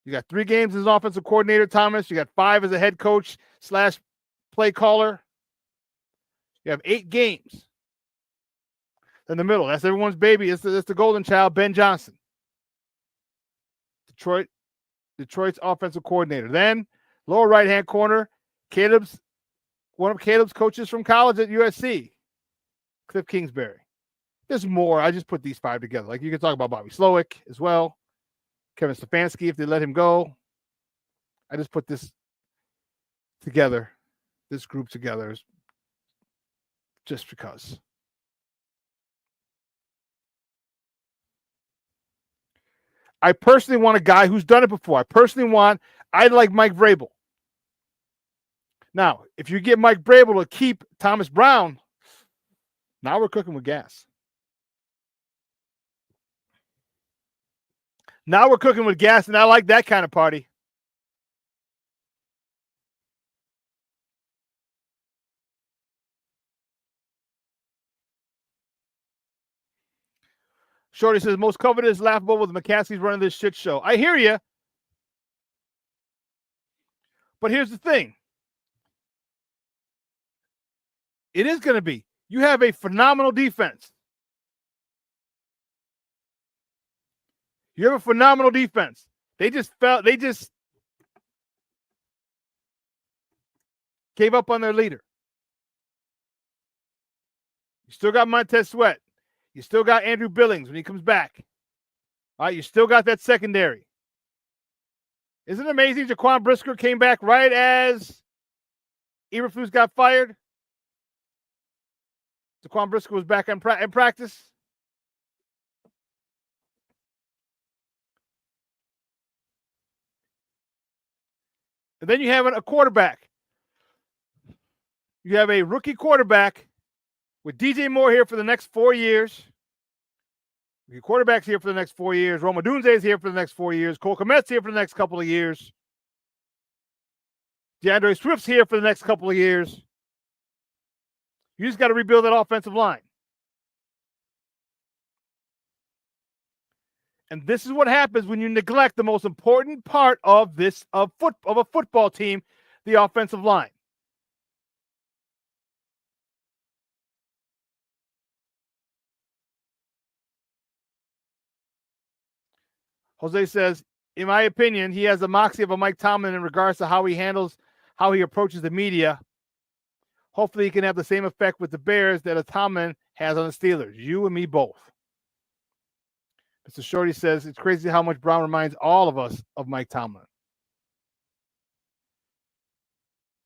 Speaker 5: You got 3 games as an offensive coordinator, Thomas. You got 5 as a head coach / play caller. You have 8 games. In the middle, that's everyone's baby. It's the golden child, Ben Johnson. Detroit's offensive coordinator. Then, lower right-hand corner, one of Caleb's coaches from college at USC, Cliff Kingsbury. There's more. I just put these 5 together. Like you can talk about Bobby Slowick as well. Kevin Stefanski, if they let him go. I just put this group together just because. I personally want a guy who's done it before. I like Mike Vrabel. Now, if you get Mike Vrabel to keep Thomas Brown, now we're cooking with gas. Now we're cooking with gas, and I like that kind of party. Shorty says, most coveted is laughable with McCaskey's running this shit show. I hear you. But here's the thing. It is going to be. You have a phenomenal defense. You have a phenomenal defense. They just gave up on their leader. You still got Montez Sweat. You still got Andrew Billings when he comes back. All right, you still got that secondary. Isn't it amazing Jaquan Brisker came back right as Eberflus got fired? Jaquan Brisker was back in practice. And then you have a quarterback. You have a rookie quarterback with DJ Moore here for the next 4 years. Your quarterback's here for the next 4 years. Roma Dunze's here for the next 4 years. Cole Kmet's here for the next couple of years. DeAndre Swift's here for the next couple of years. You just got to rebuild that offensive line. And this is what happens when you neglect the most important part of a football team, the offensive line. Jose says, in my opinion, he has the moxie of a Mike Tomlin in regards to how he handles how he approaches the media. Hopefully, he can have the same effect with the Bears that a Tomlin has on the Steelers. You and me both. Mr. Shorty says, it's crazy how much Brown reminds all of us of Mike Tomlin.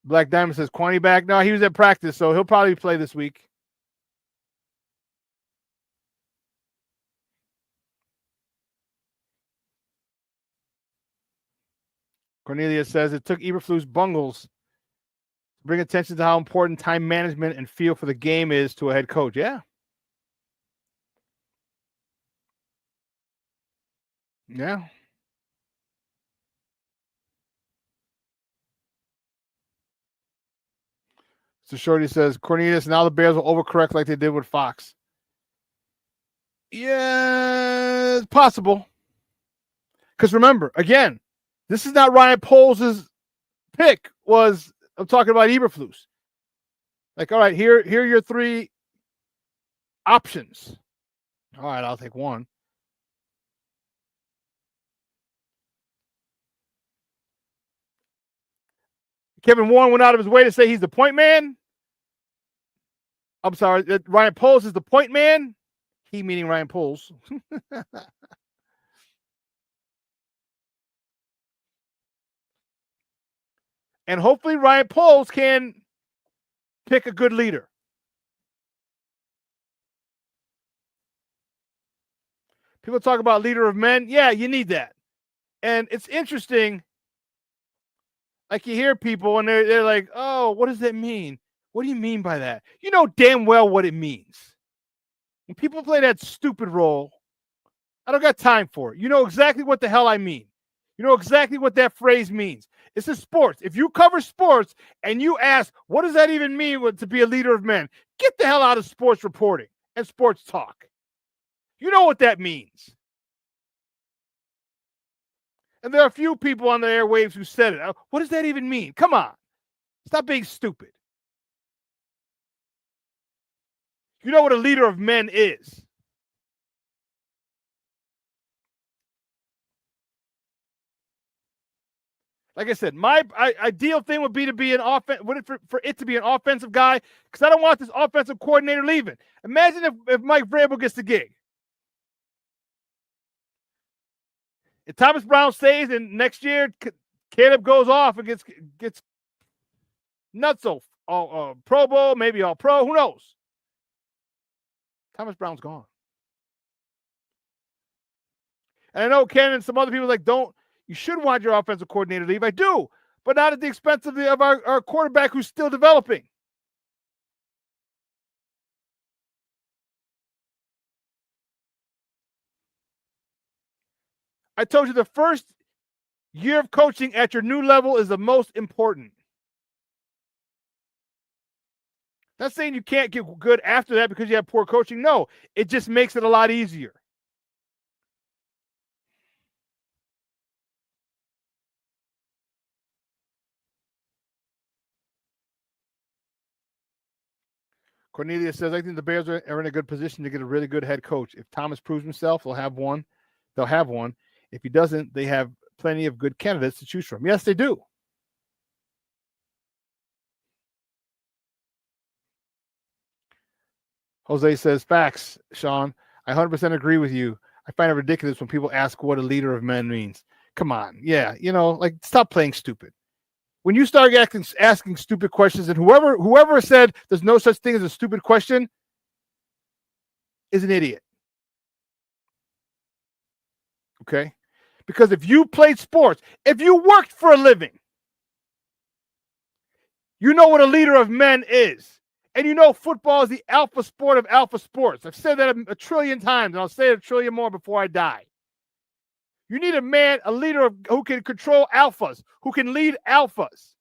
Speaker 5: Black Diamond says, Quaney back? No, he was at practice, so he'll probably play this week. Cornelia says, it took Eberflus bungles to bring attention to how important time management and feel for the game is to a head coach. Yeah. Yeah. So Shorty says, Cornelius, now the Bears will overcorrect like they did with Fox. Yeah, it's possible. Because remember, again, this is not Ryan Poles' pick. I'm talking about Eberflus. Like, all right, here are your three options. All right, I'll take one. Kevin Warren went out of his way to say he's the point man. I'm sorry, that Ryan Poles is the point man. He meaning Ryan Poles. And hopefully Ryan Poles can pick a good leader. People talk about leader of men. Yeah, you need that. And it's interesting. Like you hear people and they're like, oh, what does that mean? What do you mean by that? You know damn well what it means. When people play that stupid role, I don't got time for it. You know exactly what the hell I mean. You know exactly what that phrase means. It's in sports. If you cover sports and you ask, what does that even mean to be a leader of men? Get the hell out of sports reporting and sports talk. You know what that means. And there are a few people on the airwaves who said it. What does that even mean? Come on. Stop being stupid. You know what a leader of men is. Like I said, my ideal thing would be to be an offense. For it to be an offensive guy, because I don't want this offensive coordinator leaving. Imagine if Mike Vrabel gets the gig. If Thomas Brown stays, and next year Caleb goes off and gets nutso, all Pro Bowl, maybe all Pro. Who knows? Thomas Brown's gone. And I know Ken and some other people you should want your offensive coordinator to leave. I do, but not at the expense of our quarterback who's still developing. I told you the first year of coaching at your new level is the most important. Not saying you can't get good after that because you have poor coaching. No, it just makes it a lot easier. Cornelia says, I think the Bears are in a good position to get a really good head coach. If Thomas proves himself, they'll have one. If he doesn't, they have plenty of good candidates to choose from. Yes, they do. Jose says, facts, Shawn. I 100% agree with you. I find it ridiculous when people ask what a leader of men means. Come on. Yeah, stop playing stupid. When you start asking stupid questions, and whoever said there's no such thing as a stupid question is an idiot. Okay? Because if you played sports, if you worked for a living, you know what a leader of men is. And you know football is the alpha sport of alpha sports. I've said that a trillion times, and I'll say it a trillion more before I die. You need a leader who can control alphas, who can lead alphas.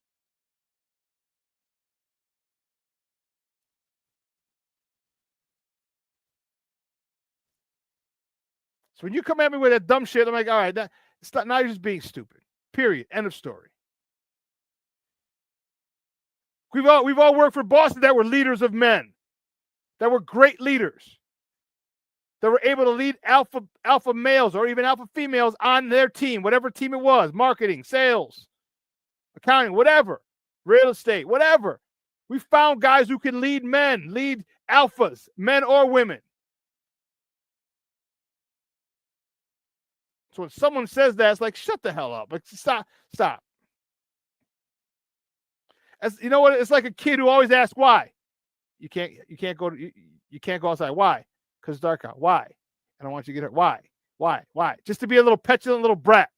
Speaker 5: So when you come at me with that dumb shit, I'm like, all right, now you're just being stupid. Period. End of story. We've all worked for bosses that were leaders of men, that were great leaders, that were able to lead alpha males or even alpha females on their team, whatever team it was, marketing, sales, accounting, whatever. real estate, whatever. We found guys who can lead men, lead alphas, men or women. So when someone says that, it's like, shut the hell up. Like, stop. As you know what? It's like a kid who always asks why. You can't go outside. Why? Because it's dark out. Why? I don't want you to get hurt. Why? Just to be a little petulant little brat.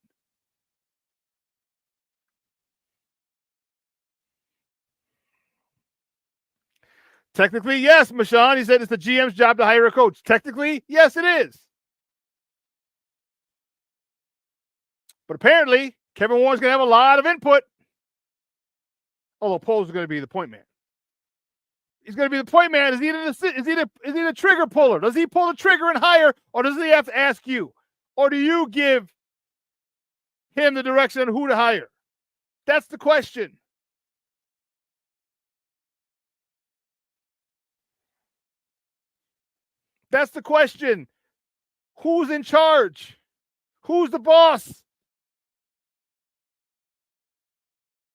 Speaker 5: Technically, yes, Mashawn. He said it's the GM's job to hire a coach. Technically, yes, it is. But apparently, Kevin Warren's going to have a lot of input. Although Poles is going to be the point man. He's going to be the point man. Is he the trigger puller? Does he pull the trigger and hire, or does he have to ask you? Or do you give him the direction on who to hire? That's the question. That's the question. Who's in charge? Who's the boss?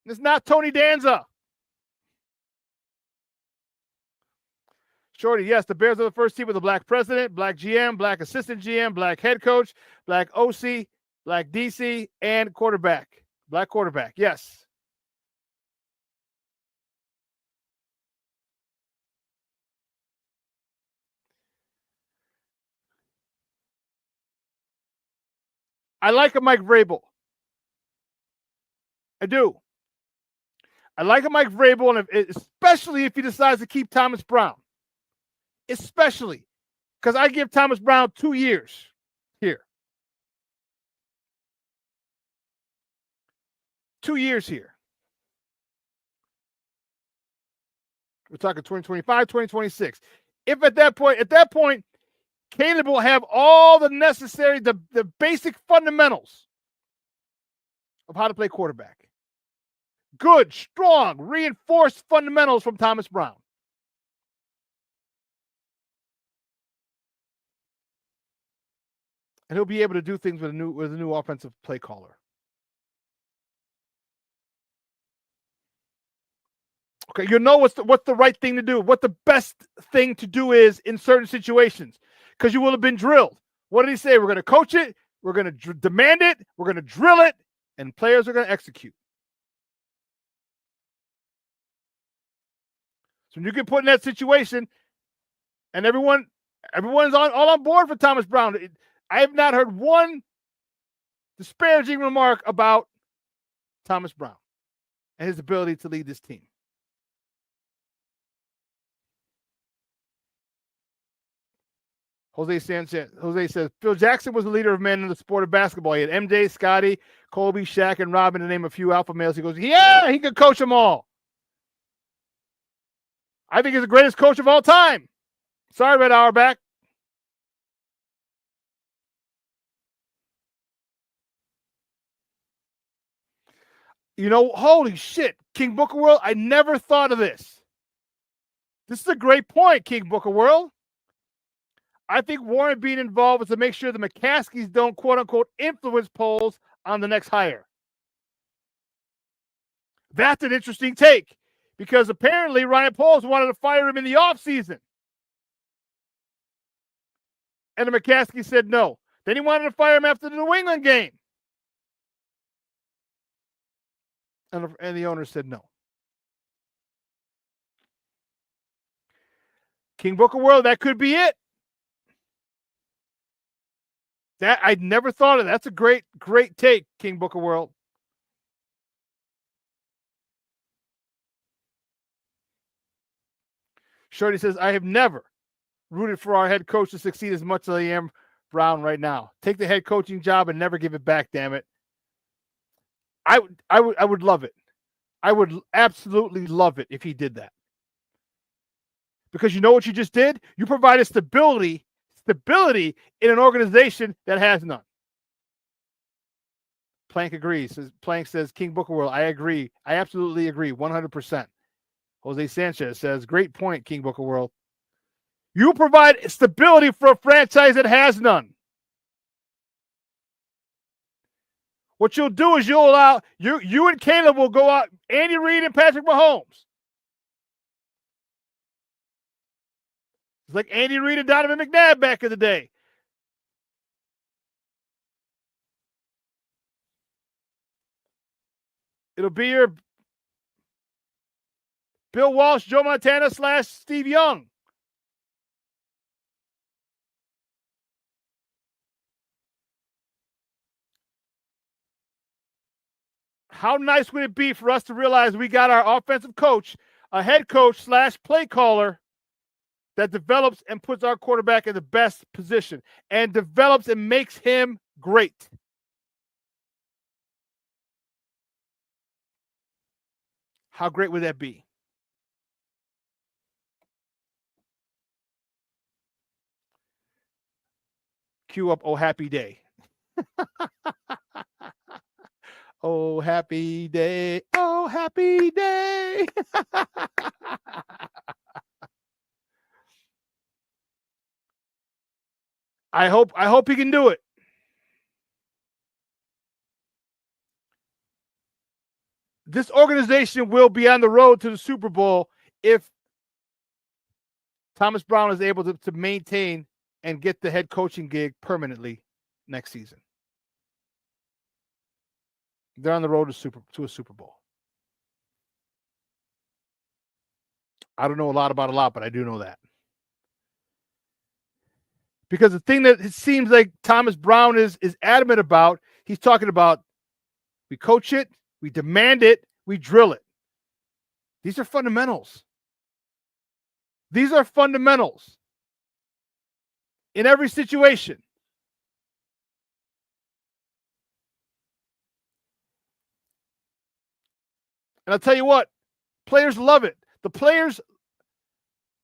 Speaker 5: It's not Tony Danza. Shorty, yes, the Bears are the first team with a black president, black GM, black assistant GM, black head coach, black OC, black DC, and quarterback. Black quarterback, yes. I like a Mike Vrabel. I do. I like a Mike Vrabel, and especially if he decides to keep Thomas Brown. Especially because I give Thomas Brown 2 years here. 2 years here. We're talking 2025, 2026. If at that point, Caleb will have all the necessary, the basic fundamentals of how to play quarterback. Good, strong, reinforced fundamentals from Thomas Brown. And he'll be able to do things with a new offensive play caller. Okay, you'll know what's the right thing to do, what the best thing to do is in certain situations, because you will have been drilled. What did he say? We're going to coach it, we're going to demand it, we're going to drill it, and players are going to execute. So when you get put in that situation, and everyone's all on board for Thomas Brown. I have not heard one disparaging remark about Thomas Brown and his ability to lead this team. Jose says, Phil Jackson was the leader of men in the sport of basketball. He had MJ, Scotty, Kobe, Shaq, and Robin, to name a few alpha males. He goes, yeah, he could coach them all. I think he's the greatest coach of all time. Sorry, Red Auerbach. You know, holy shit, King Booker World, I never thought of this. This is a great point, King Booker World. I think Warren being involved is to make sure the McCaskies don't, quote-unquote, influence polls on the next hire. That's an interesting take, because apparently Ryan Poles wanted to fire him in the offseason. And the McCaskey said no. Then he wanted to fire him after the New England game. And the owner said no. King Booker World, that could be it. That I'd never thought of. That's a great take, King Booker World. Shorty says, I have never rooted for our head coach to succeed as much as I am Brown right now. Take the head coaching job and never give it back, damn it. I would love it. I would absolutely love it if he did that. Because you know what you just did? You provided stability in an organization that has none. Plank agrees. Plank says, King Booker World, I agree. I absolutely agree, 100%. Jose Sanchez says, great point, King Booker World. You provide stability for a franchise that has none. What you'll do is you'll allow you and Caleb will go out, Andy Reid and Patrick Mahomes. It's like Andy Reid and Donovan McNabb back in the day. It'll be your Bill Walsh, Joe Montana / Steve Young. How nice would it be for us to realize we got our offensive coach, a head coach / play caller that develops and puts our quarterback in the best position and develops and makes him great. How great would that be? Cue up "Oh Happy Day." Oh happy day, oh happy day. I hope he can do it. This organization will be on the road to the Super Bowl if Thomas Brown is able to maintain and get the head coaching gig permanently next season. They're on the road to a Super Bowl. I don't know a lot about a lot, but I do know that. Because the thing that it seems like Thomas Brown is adamant about, he's talking about we coach it, we demand it, we drill it. These are fundamentals. These are fundamentals in every situation. And I'll tell you what, players love it. The players,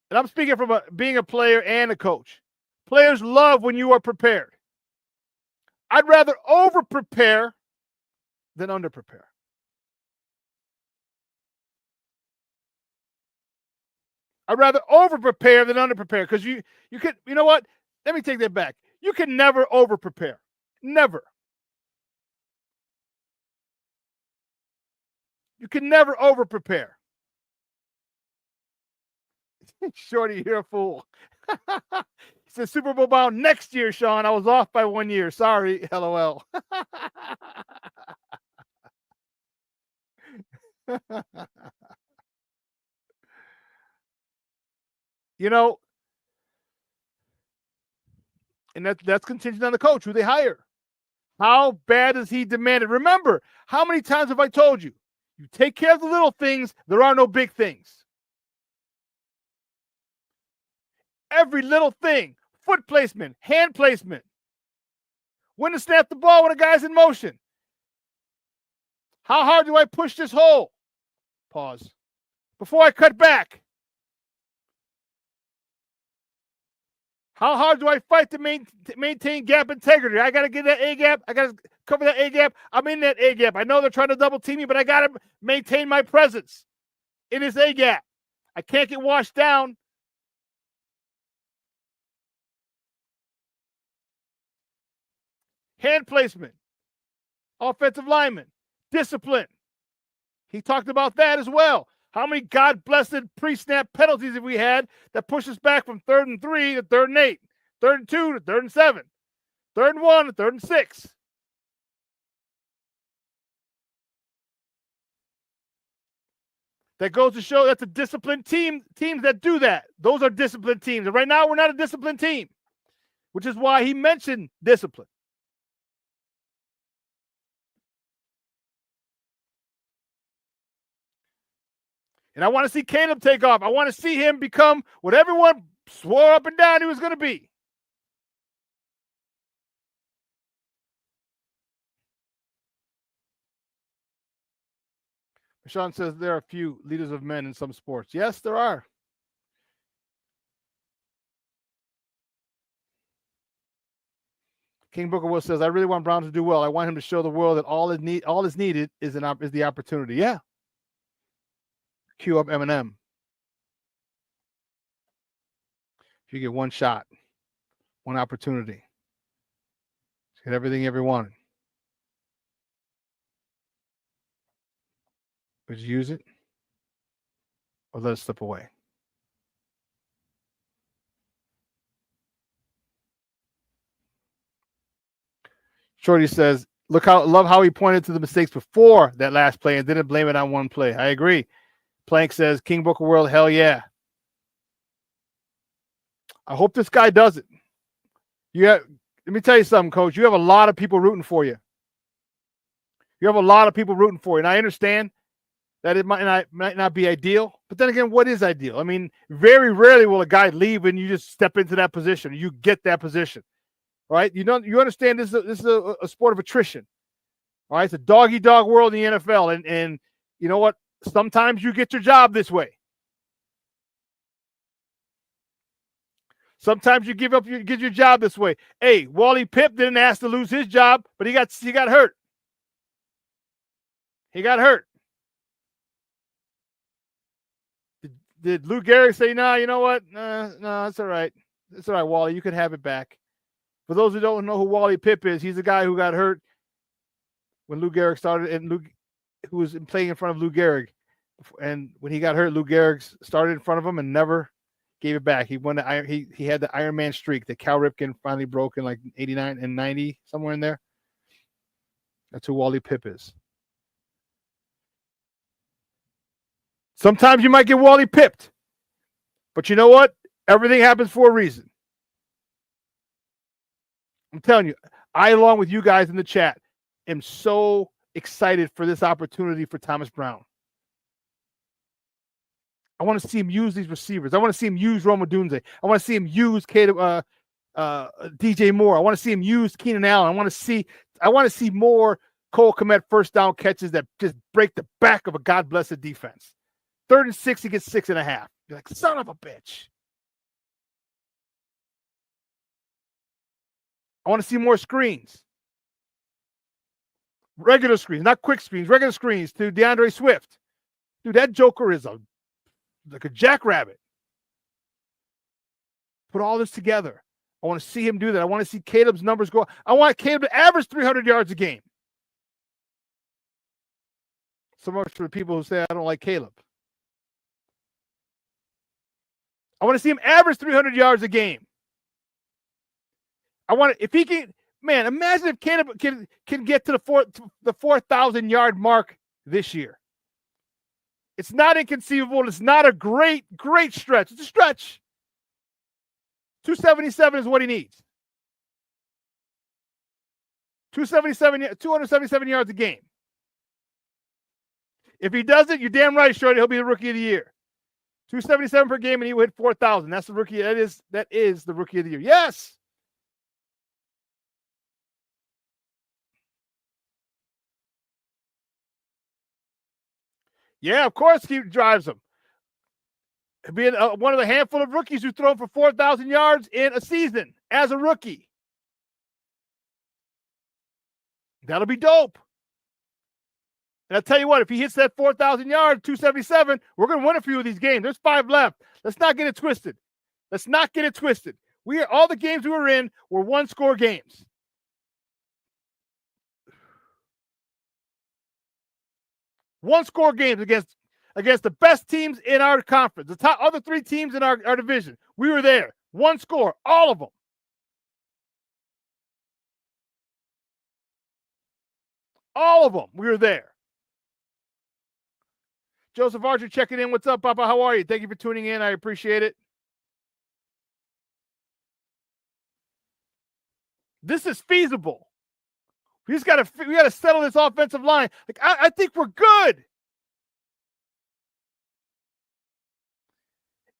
Speaker 5: and I'm speaking from being a player and a coach, players love when you are prepared. I'd rather over-prepare than under-prepare. I'd rather over-prepare than under-prepare because you could, you know what? Let me take that back. You can never over-prepare. Never. You can never over-prepare. Shorty, you're a fool. He said Super Bowl bound next year, Shawn. I was off by 1 year. Sorry, LOL. You know, and that's contingent on the coach, who they hire. How bad does he demand it? Remember, how many times have I told you? You take care of the little things, there are no big things. Every little thing, foot placement, hand placement, when to snap the ball when a guy's in motion. How hard do I push this hole? Pause. Before I cut back. How hard do I fight to maintain gap integrity? I got to get that A gap. I got to cover that A gap. I'm in that A gap. I know they're trying to double team me, but I got to maintain my presence in this A gap. I can't get washed down. Hand placement, offensive lineman, discipline. He talked about that as well. How many God-blessed pre-snap penalties have we had that push us back from 3rd and 3 to 3rd and 8, 3rd and 2 to 3rd and 7, 3rd and 1 to 3rd and 6? That goes to show that's a disciplined team. Teams that do that, those are disciplined teams. And right now, we're not a disciplined team, which is why he mentioned discipline. And I want to see Caleb take off. I want to see him become what everyone swore up and down he was going to be. Shawn says there are a few leaders of men in some sports. Yes, there are. King Booker Will says, I really want Brown to do well. I want him to show the world that all is needed is the opportunity. Yeah. Cue up Eminem. If you get one shot, one opportunity, get everything you ever wanted. Would you use it? Or let it slip away? Shorty says, love how he pointed to the mistakes before that last play and didn't blame it on one play. I agree. Plank says, King Booker World, hell yeah. I hope this guy does it. Let me tell you something, Coach. You have a lot of people rooting for you. You have a lot of people rooting for you. And I understand that it might not be ideal. But then again, what is ideal? I mean, very rarely will a guy leave and you just step into that position. You get that position. Right? You understand this is a sport of attrition. All right, it's a dog-eat-dog world in the NFL. And you know what? Sometimes you get your job this way. Sometimes you get your job this way. Hey, Wally Pipp didn't ask to lose his job, but he got hurt. He got hurt. Did Lou Gehrig say, "No, you know what? No, it's all right. It's all right, Wally. You can have it back." For those who don't know who Wally Pipp is, he's the guy who got hurt when Lou Gehrig started, and who was playing in front of Lou Gehrig. And when he got hurt, Lou Gehrig started in front of him and never gave it back. He won he had the Iron Man streak that Cal Ripken finally broke in like 89 and 90, somewhere in there. That's who Wally Pipp is. Sometimes you might get Wally Pipped. But you know what? Everything happens for a reason. I'm telling you, I, along with you guys in the chat, am so excited for this opportunity for Thomas Brown. I want to see him use these receivers. I want to see him use Rome Odunze. I want to see him use DJ Moore. I want to see him use Keenan Allen. I want to see more Cole Kmet first down catches that just break the back of a God-blessed defense. 3rd and 6, he gets 6.5. You're like, son of a bitch. I want to see more screens. Regular screens, not quick screens, regular screens to DeAndre Swift. Dude, that joker is like a jackrabbit. Put all this together. I want to see him do that. I want to see Caleb's numbers go. I want Caleb to average 300 yards a game. So much for the people who say I don't like Caleb. I want to see him average 300 yards a game. If he can, man, imagine if Caleb can get to the 4,000 yard mark this year. It's not inconceivable. It's not a great stretch. It's a stretch. 277 is what he needs. 277 yards a game. If he does it, you're damn right, Shorty, he'll be the rookie of the year. 277 per game, and he will hit 4,000. That's the rookie. That is the rookie of the year. Yes. Yeah, of course he drives them. Being one of the handful of rookies who throw for 4,000 yards in a season as a rookie. That'll be dope. And I'll tell you what, if he hits that 4,000 yards, 277, we're going to win a few of these games. There's 5 left. Let's not get it twisted. All the games we were in were 1-score games. One-score games against the best teams in our conference, the top other 3 teams in our division. We were there. 1 score, all of them. All of them. We were there. Joseph Archer checking in. What's up, Papa? How are you? Thank you for tuning in. I appreciate it. This is feasible. We got to settle this offensive line. Like I think we're good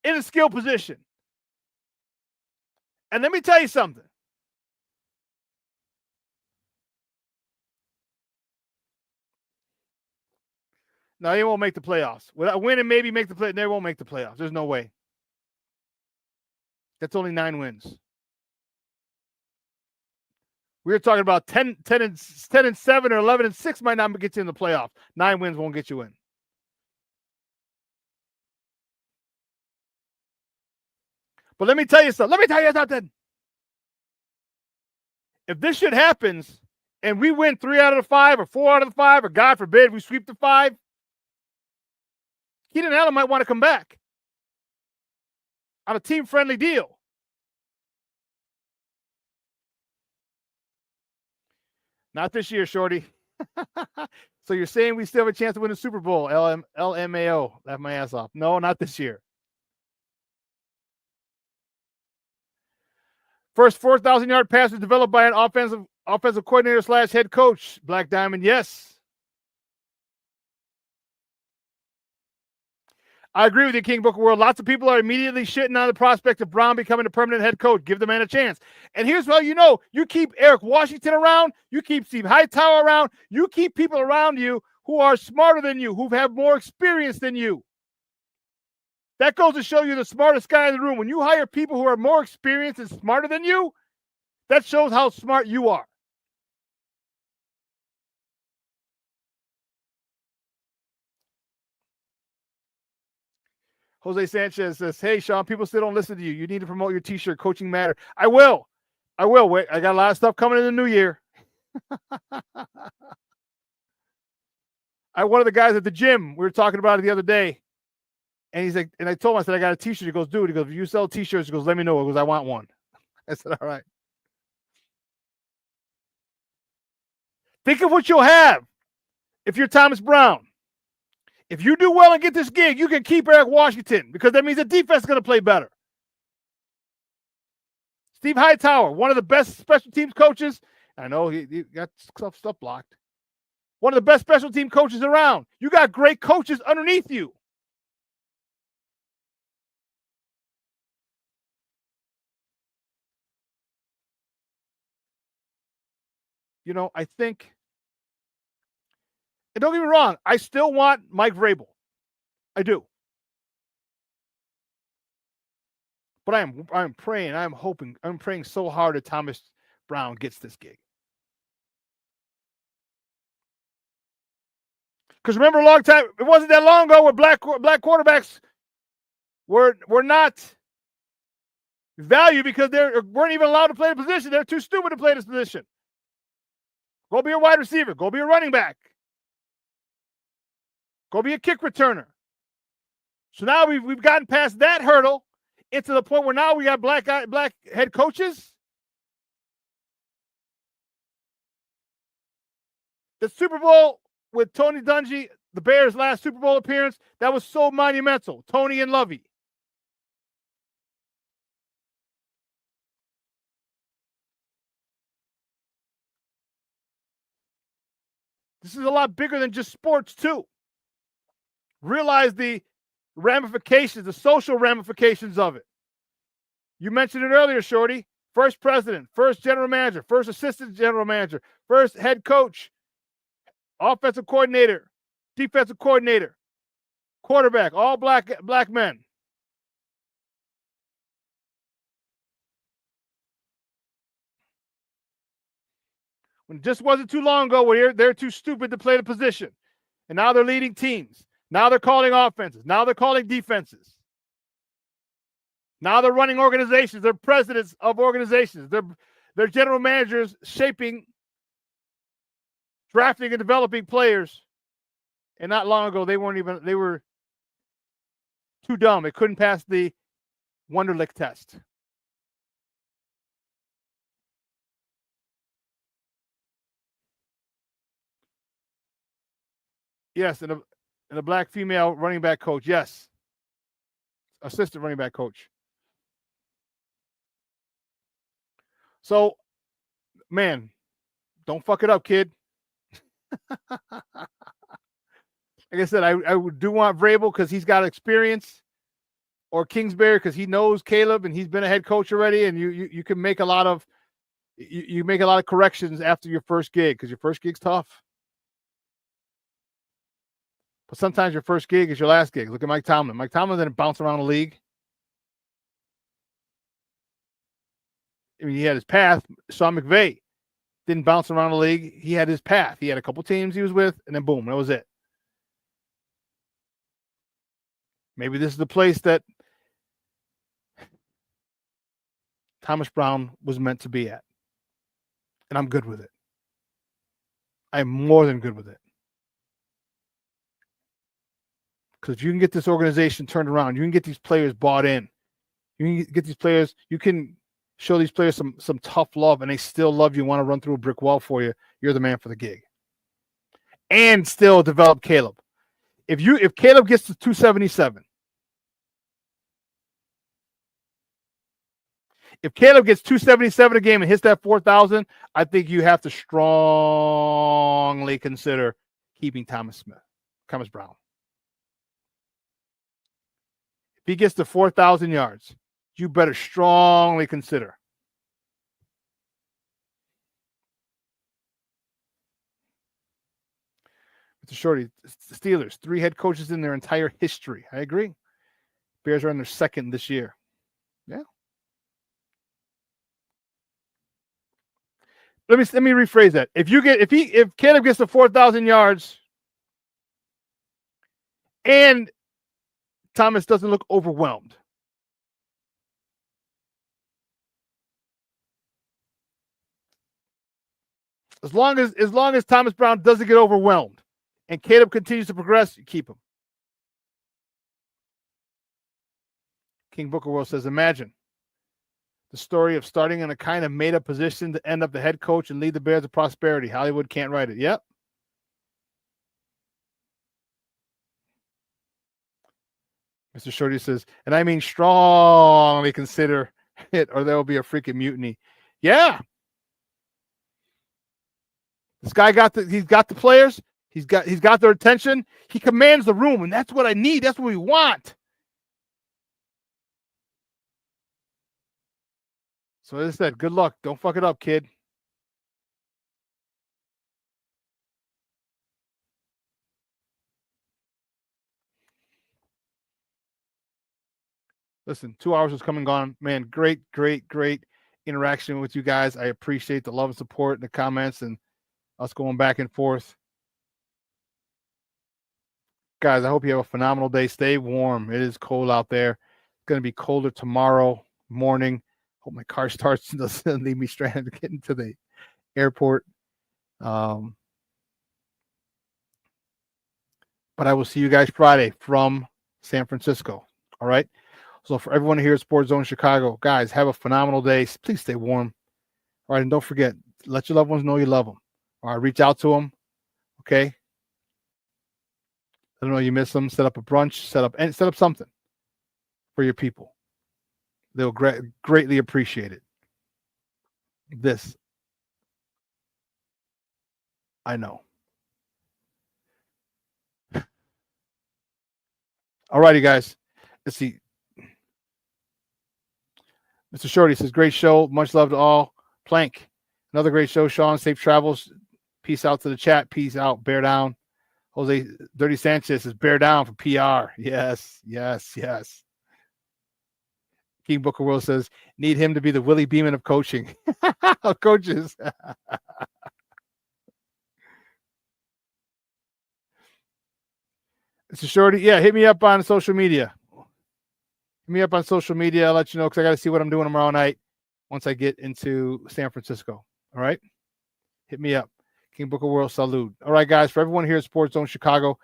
Speaker 5: in a skill position. And let me tell you something. No, they won't make the playoffs. Without winning, maybe make the play. They won't make the playoffs. There's no way. That's only 9 wins. We were talking about 10 and 7 or 11 and 6 might not get you in the playoffs. 9 wins won't get you in. But let me tell you something. If this shit happens and we win 3 out of the 5 or 4 out of the 5, or God forbid we sweep the 5, Keenan Allen might want to come back on a team-friendly deal. Not this year, Shorty. So you're saying we still have a chance to win the Super Bowl? LMAO. Laugh my ass off. No, not this year. First 4,000-yard pass was developed by an offensive coordinator / head coach. Black Diamond, yes. I agree with you, King Booker World. Lots of people are immediately shitting on the prospect of Brown becoming a permanent head coach. Give the man a chance. And here's how you know. You keep Eric Washington around. You keep Steve Hightower around. You keep people around you who are smarter than you, who have more experience than you. That goes to show you the smartest guy in the room. When you hire people who are more experienced and smarter than you, that shows how smart you are. Jose Sanchez says, hey, Shawn, people still don't listen to you. You need to promote your T-shirt, Coaching Matter. I will. Wait, I got a lot of stuff coming in the new year. One of the guys at the gym, we were talking about it the other day. And he's like, and I told him, I said, I got a T-shirt. He goes, dude, if you sell T-shirts, he goes, let me know. He goes, I want one. I said, all right. Think of what you'll have if you're Thomas Brown. If you do well and get this gig, you can keep Eric Washington because that means the defense is going to play better. Steve Hightower, one of the best special teams coaches. I know he got stuff blocked. One of the best special team coaches around. You got great coaches underneath you. You know, I think, and don't get me wrong, I still want Mike Vrabel. I do. But I'm praying, I'm hoping, I'm praying so hard that Thomas Brown gets this gig. Because remember, a long time, it wasn't that long ago where black quarterbacks were not valued because they weren't even allowed to play the position. They're too stupid to play this position. Go be a wide receiver. Go be a running back. Go be a kick returner. So now we've gotten past that hurdle into the point where now we got black head coaches. The Super Bowl with Tony Dungy, the Bears' last Super Bowl appearance, that was so monumental. Tony and Lovey. This is a lot bigger than just sports, too. Realize the ramifications, the social ramifications of it. You mentioned it earlier, Shorty. First president, first general manager, first assistant general manager, first head coach, offensive coordinator, defensive coordinator, quarterback, all black men. When it just wasn't too long ago where they're too stupid to play the position. And now they're leading teams. Now they're calling offenses. Now they're calling defenses. Now they're running organizations. They're presidents of organizations. They're general managers shaping, drafting, and developing players. And not long ago, they were too dumb. They couldn't pass the Wonderlic test. Yes, and a black female running back coach. Yes. Assistant running back coach. So, man, don't fuck it up, kid. Like I said, I do want Vrabel because he's got experience, or Kingsbury because he knows Caleb and he's been a head coach already, and you can make a lot of you make a lot of corrections after your first gig because your first gig's tough. But sometimes your first gig is your last gig. Look at Mike Tomlin. Mike Tomlin didn't bounce around the league. I mean, he had his path. Sean McVay didn't bounce around the league. He had his path. He had a couple teams he was with, and then boom, that was it. Maybe this is the place that Thomas Brown was meant to be at. And I'm good with it. I'm more than good with it. Because if you can get this organization turned around, you can get these players bought in. You can get these players, you can show these players some tough love, and they still love you, want to run through a brick wall for you. You're the man for the gig. And still develop Caleb. If Caleb gets to 277, if Caleb gets 277 a game and hits that 4,000, I think you have to strongly consider keeping Thomas Brown. If he gets to 4,000 yards, you better strongly consider. Mr. Shorty, Steelers, 3 head coaches in their entire history. I agree. Bears are in their second this year. Yeah. Let me rephrase that. If Caleb gets to 4,000 yards and Thomas doesn't look overwhelmed, as long as Thomas Brown doesn't get overwhelmed and Caleb continues to progress, you keep him. King Booker World says, imagine the story of starting in a kind of made-up position to end up the head coach and lead the Bears to prosperity. Hollywood can't write it. Yep. Mr. Shorty says, and I mean strongly consider it, or there will be a freaking mutiny. Yeah. This guy he's got the players. He's got their attention. He commands the room, and that's what I need. That's what we want. So as I said, good luck. Don't fuck it up, kid. Listen, 2 hours has come and gone. Man, great interaction with you guys. I appreciate the love and support and the comments and us going back and forth. Guys, I hope you have a phenomenal day. Stay warm. It is cold out there. It's going to be colder tomorrow morning. Hope my car starts and doesn't leave me stranded to get into the airport. But I will see you guys Friday from San Francisco. All right. So for everyone here at Sports Zone Chicago, guys, have a phenomenal day. Please stay warm. All right. And don't forget, let your loved ones know you love them. All right. Reach out to them. Okay. Let them know you miss them. Set up a brunch. Set up something for your people. They'll greatly appreciate it. This, I know. All righty, guys. Let's see. Mr. Shorty says, great show. Much love to all. Plank, another great show. Shawn, safe travels. Peace out to the chat. Peace out. Bear down. Jose Dirty Sanchez says, bear down for PR. Yes. King Booker World says, need him to be the Willie Beeman of coaching. Of coaches. Mr. Shorty, yeah, hit me up on social media. Hit me up on social media. I'll let you know because I got to see what I'm doing tomorrow night once I get into San Francisco. All right? Hit me up. King Booker World, salute. All right, guys, for everyone here at Sports Zone Chicago,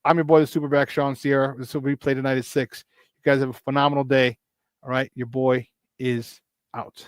Speaker 5: I'm your boy, the SuperBack, Shawn Sierra. This will be played tonight at 6. You guys have a phenomenal day. All right, your boy is out.